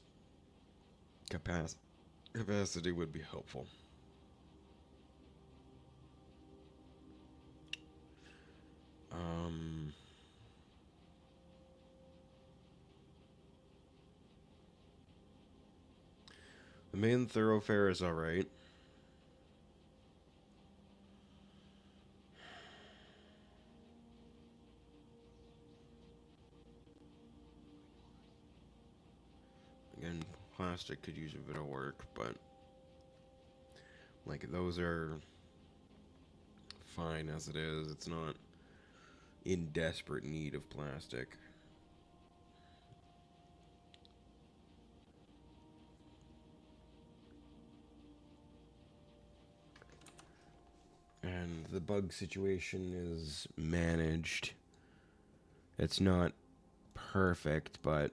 capacity would be helpful. The main thoroughfare is alright. Again, plastic could use a bit of work, but like those are fine as it is. It's not in desperate need of plastic. And the bug situation is managed. It's not perfect, but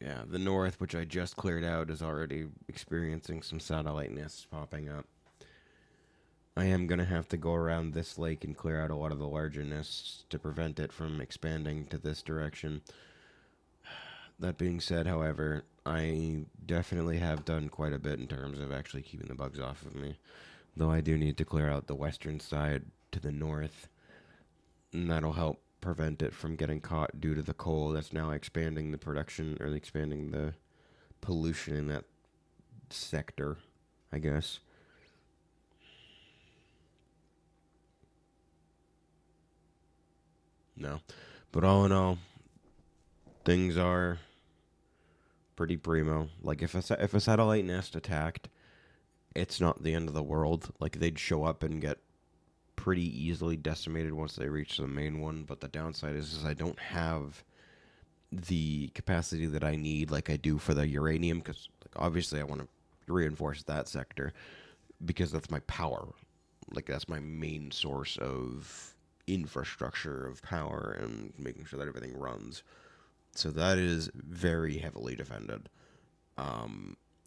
yeah, the north, which I just cleared out, is already experiencing some satellite nests popping up. I am going to have to go around this lake and clear out a lot of the larger nests to prevent it from expanding to this direction. That being said, however, I definitely have done quite a bit in terms of actually keeping the bugs off of me. Though I do need to clear out the western side to the north, and that'll help prevent it from getting caught due to the coal that's now expanding the production, or expanding the pollution in that sector, I guess. No. But all in all, things are pretty primo. Like, if a satellite nest attacked, it's not the end of the world. Like, they'd show up and get pretty easily decimated once they reach the main one, but the downside is I don't have the capacity that I need like I do for the uranium, because like, obviously I want to reinforce that sector because that's my power. Like, that's my main source of infrastructure of power and making sure that everything runs. So that is very heavily defended.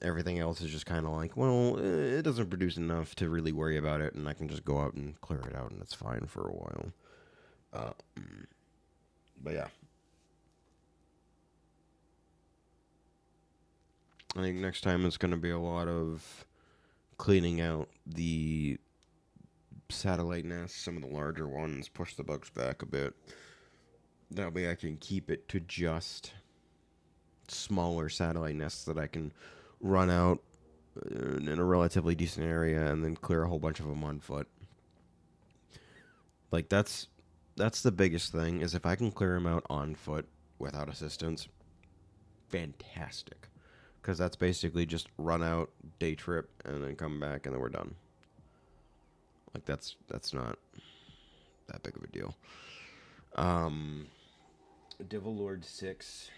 Everything else is just kind of like, well, it doesn't produce enough to really worry about it, and I can just go out and clear it out, and it's fine for a while. But yeah. I think next time it's going to be a lot of cleaning out the satellite nests, some of the larger ones, push the bugs back a bit. That way I can keep it to just smaller satellite nests that I can run out in a relatively decent area and then clear a whole bunch of them on foot. Like, that's the biggest thing, is if I can clear them out on foot without assistance, fantastic. Because that's basically just run out, day trip, and then come back, and then we're done. Like, that's not that big of a deal. Devil Lord 6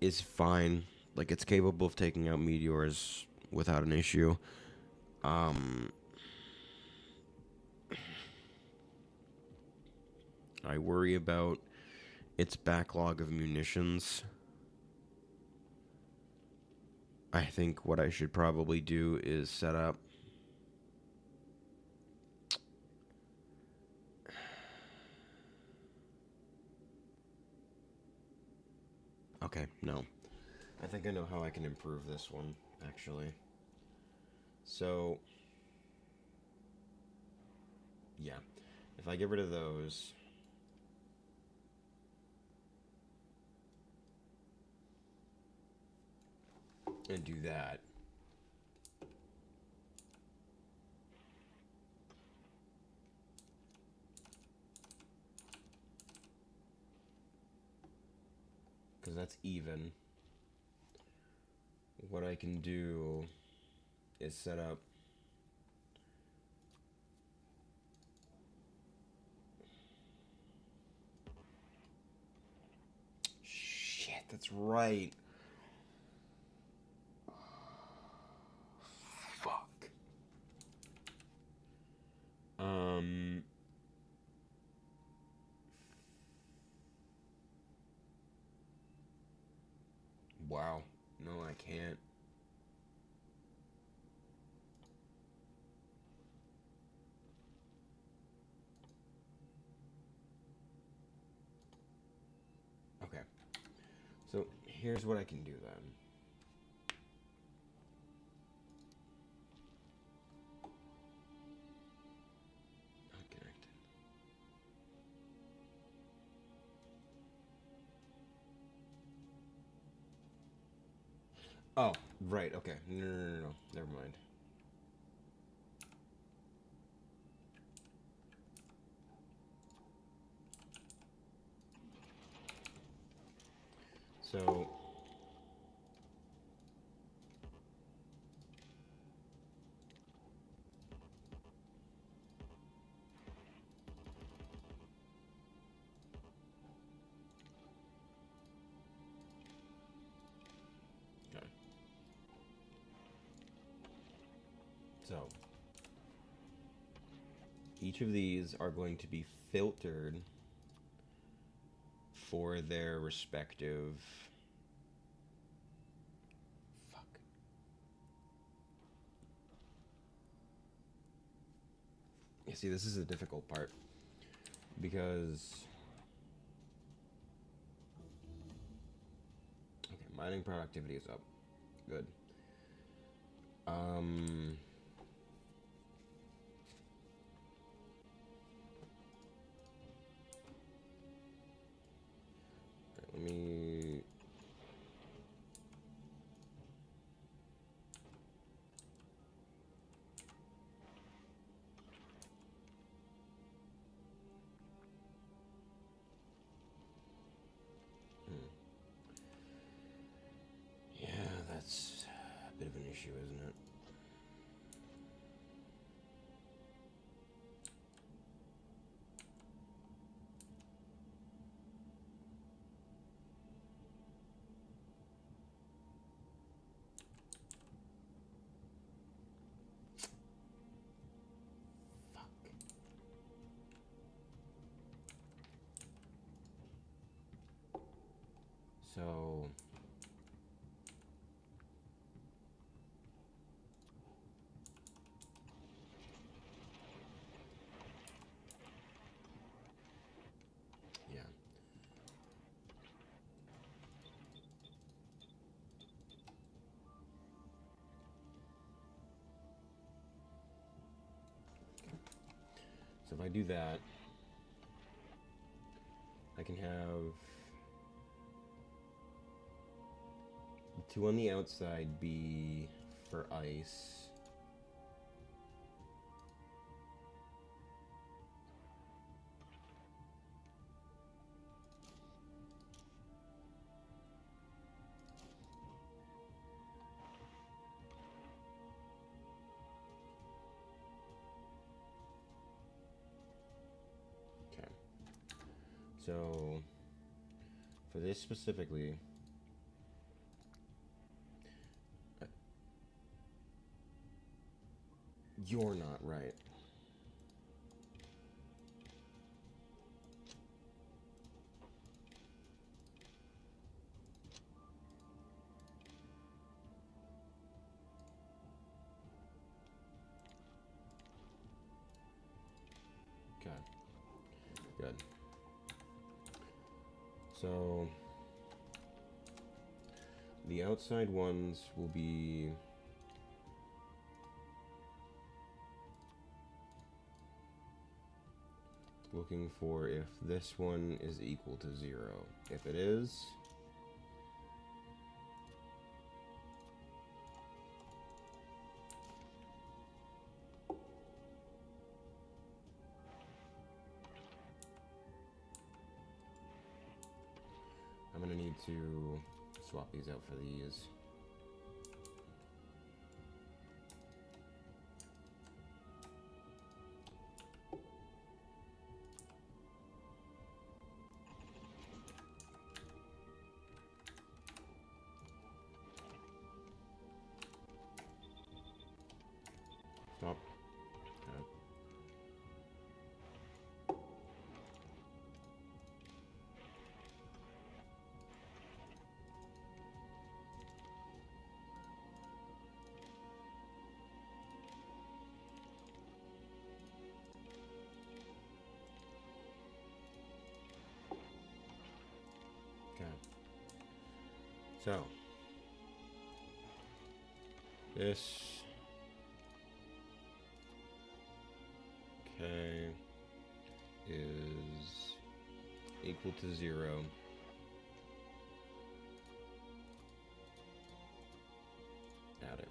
is fine. Like, it's capable of taking out meteors without an issue. I worry about its backlog of munitions. I think what I should probably do is set up okay, no. I think I know how I can improve this one, actually. So, yeah. If I get rid of those, and do that, because that's even, what I can do is set up shit, that's right. Fuck. Wow. No, I can't. Okay. So, here's what I can do then. Not connected. Oh, right, okay. No. Never mind. So, okay. So, each of these are going to be filtered for their respective... Fuck. You see, this is the difficult part. Because... Okay, mining productivity is up. Good. Let me... Yeah, that's a bit of an issue, isn't it? So yeah. So if I do that, I can have the two on the outside be for ice. Okay. So for this specifically, you're not right. Okay. Good. So the outside ones will be looking for if this one is equal to 0. If it is, I'm going to need to swap these out for these. Stop. Okay. Okay. So this K is equal to 0. Add it.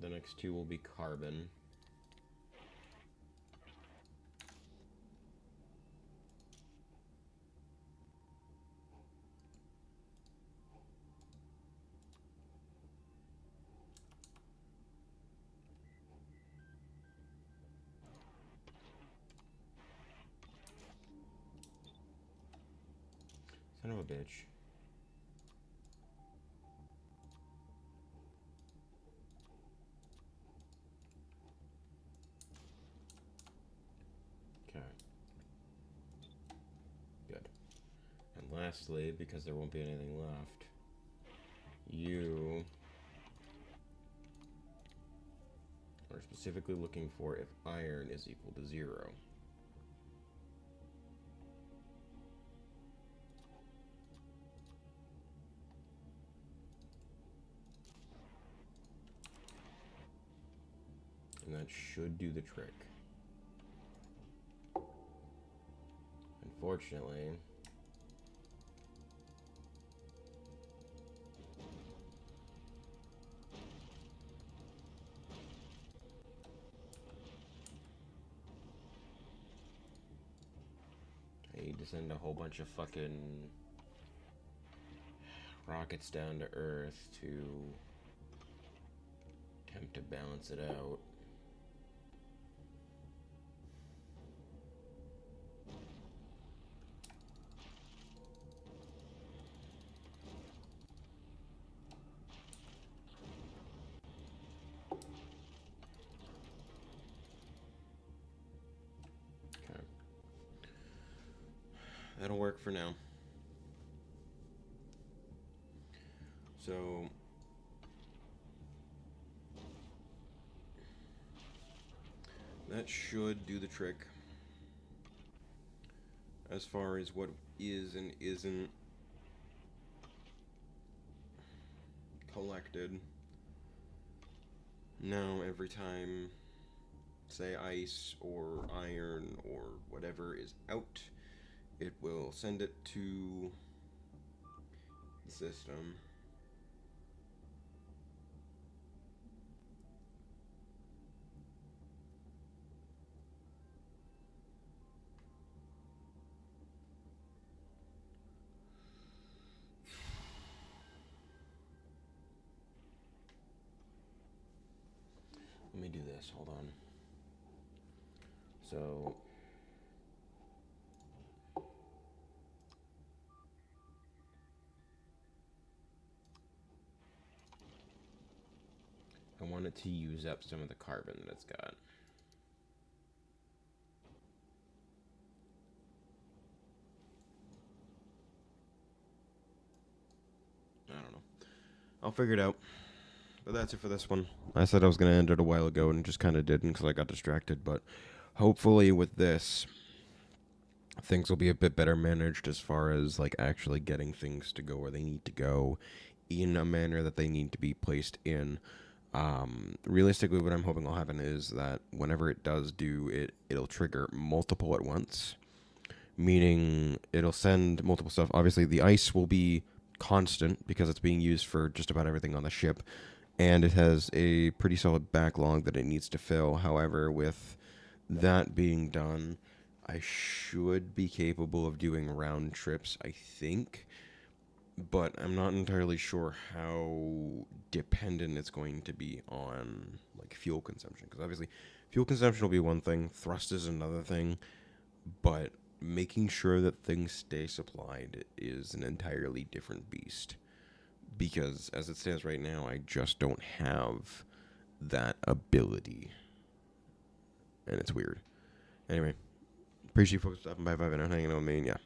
The next two will be carbon. Son of a bitch. Okay. Good. And lastly, because there won't be anything left, you are specifically looking for if iron is equal to 0. And that should do the trick. Unfortunately, I need to send a whole bunch of fucking rockets down to Earth to attempt to balance it out. That'll work for now. So that should do the trick as far as what is and isn't collected. Now, every time, say, ice or iron or whatever is out, it will send it to the system. Let me do this. Hold on. So I want it to use up some of the carbon that it's got. I don't know. I'll figure it out. But that's it for this one. I said I was going to end it a while ago and just kind of didn't because I got distracted. But hopefully with this, things will be a bit better managed as far as like actually getting things to go where they need to go in a manner that they need to be placed in. Realistically, what I'm hoping will happen is that whenever it does do it, it'll trigger multiple at once, meaning it'll send multiple stuff. Obviously, the ice will be constant because it's being used for just about everything on the ship, and it has a pretty solid backlog that it needs to fill. However, with that being done, I should be capable of doing round trips, I think, but I'm not entirely sure how dependent it's going to be on like fuel consumption, because obviously fuel consumption will be one thing, thrust is another thing, but making sure that things stay supplied is an entirely different beast, because as it stands right now, I just don't have that ability, and it's weird. Anyway, appreciate you folks stopping by 5 and hanging out with me, and yeah,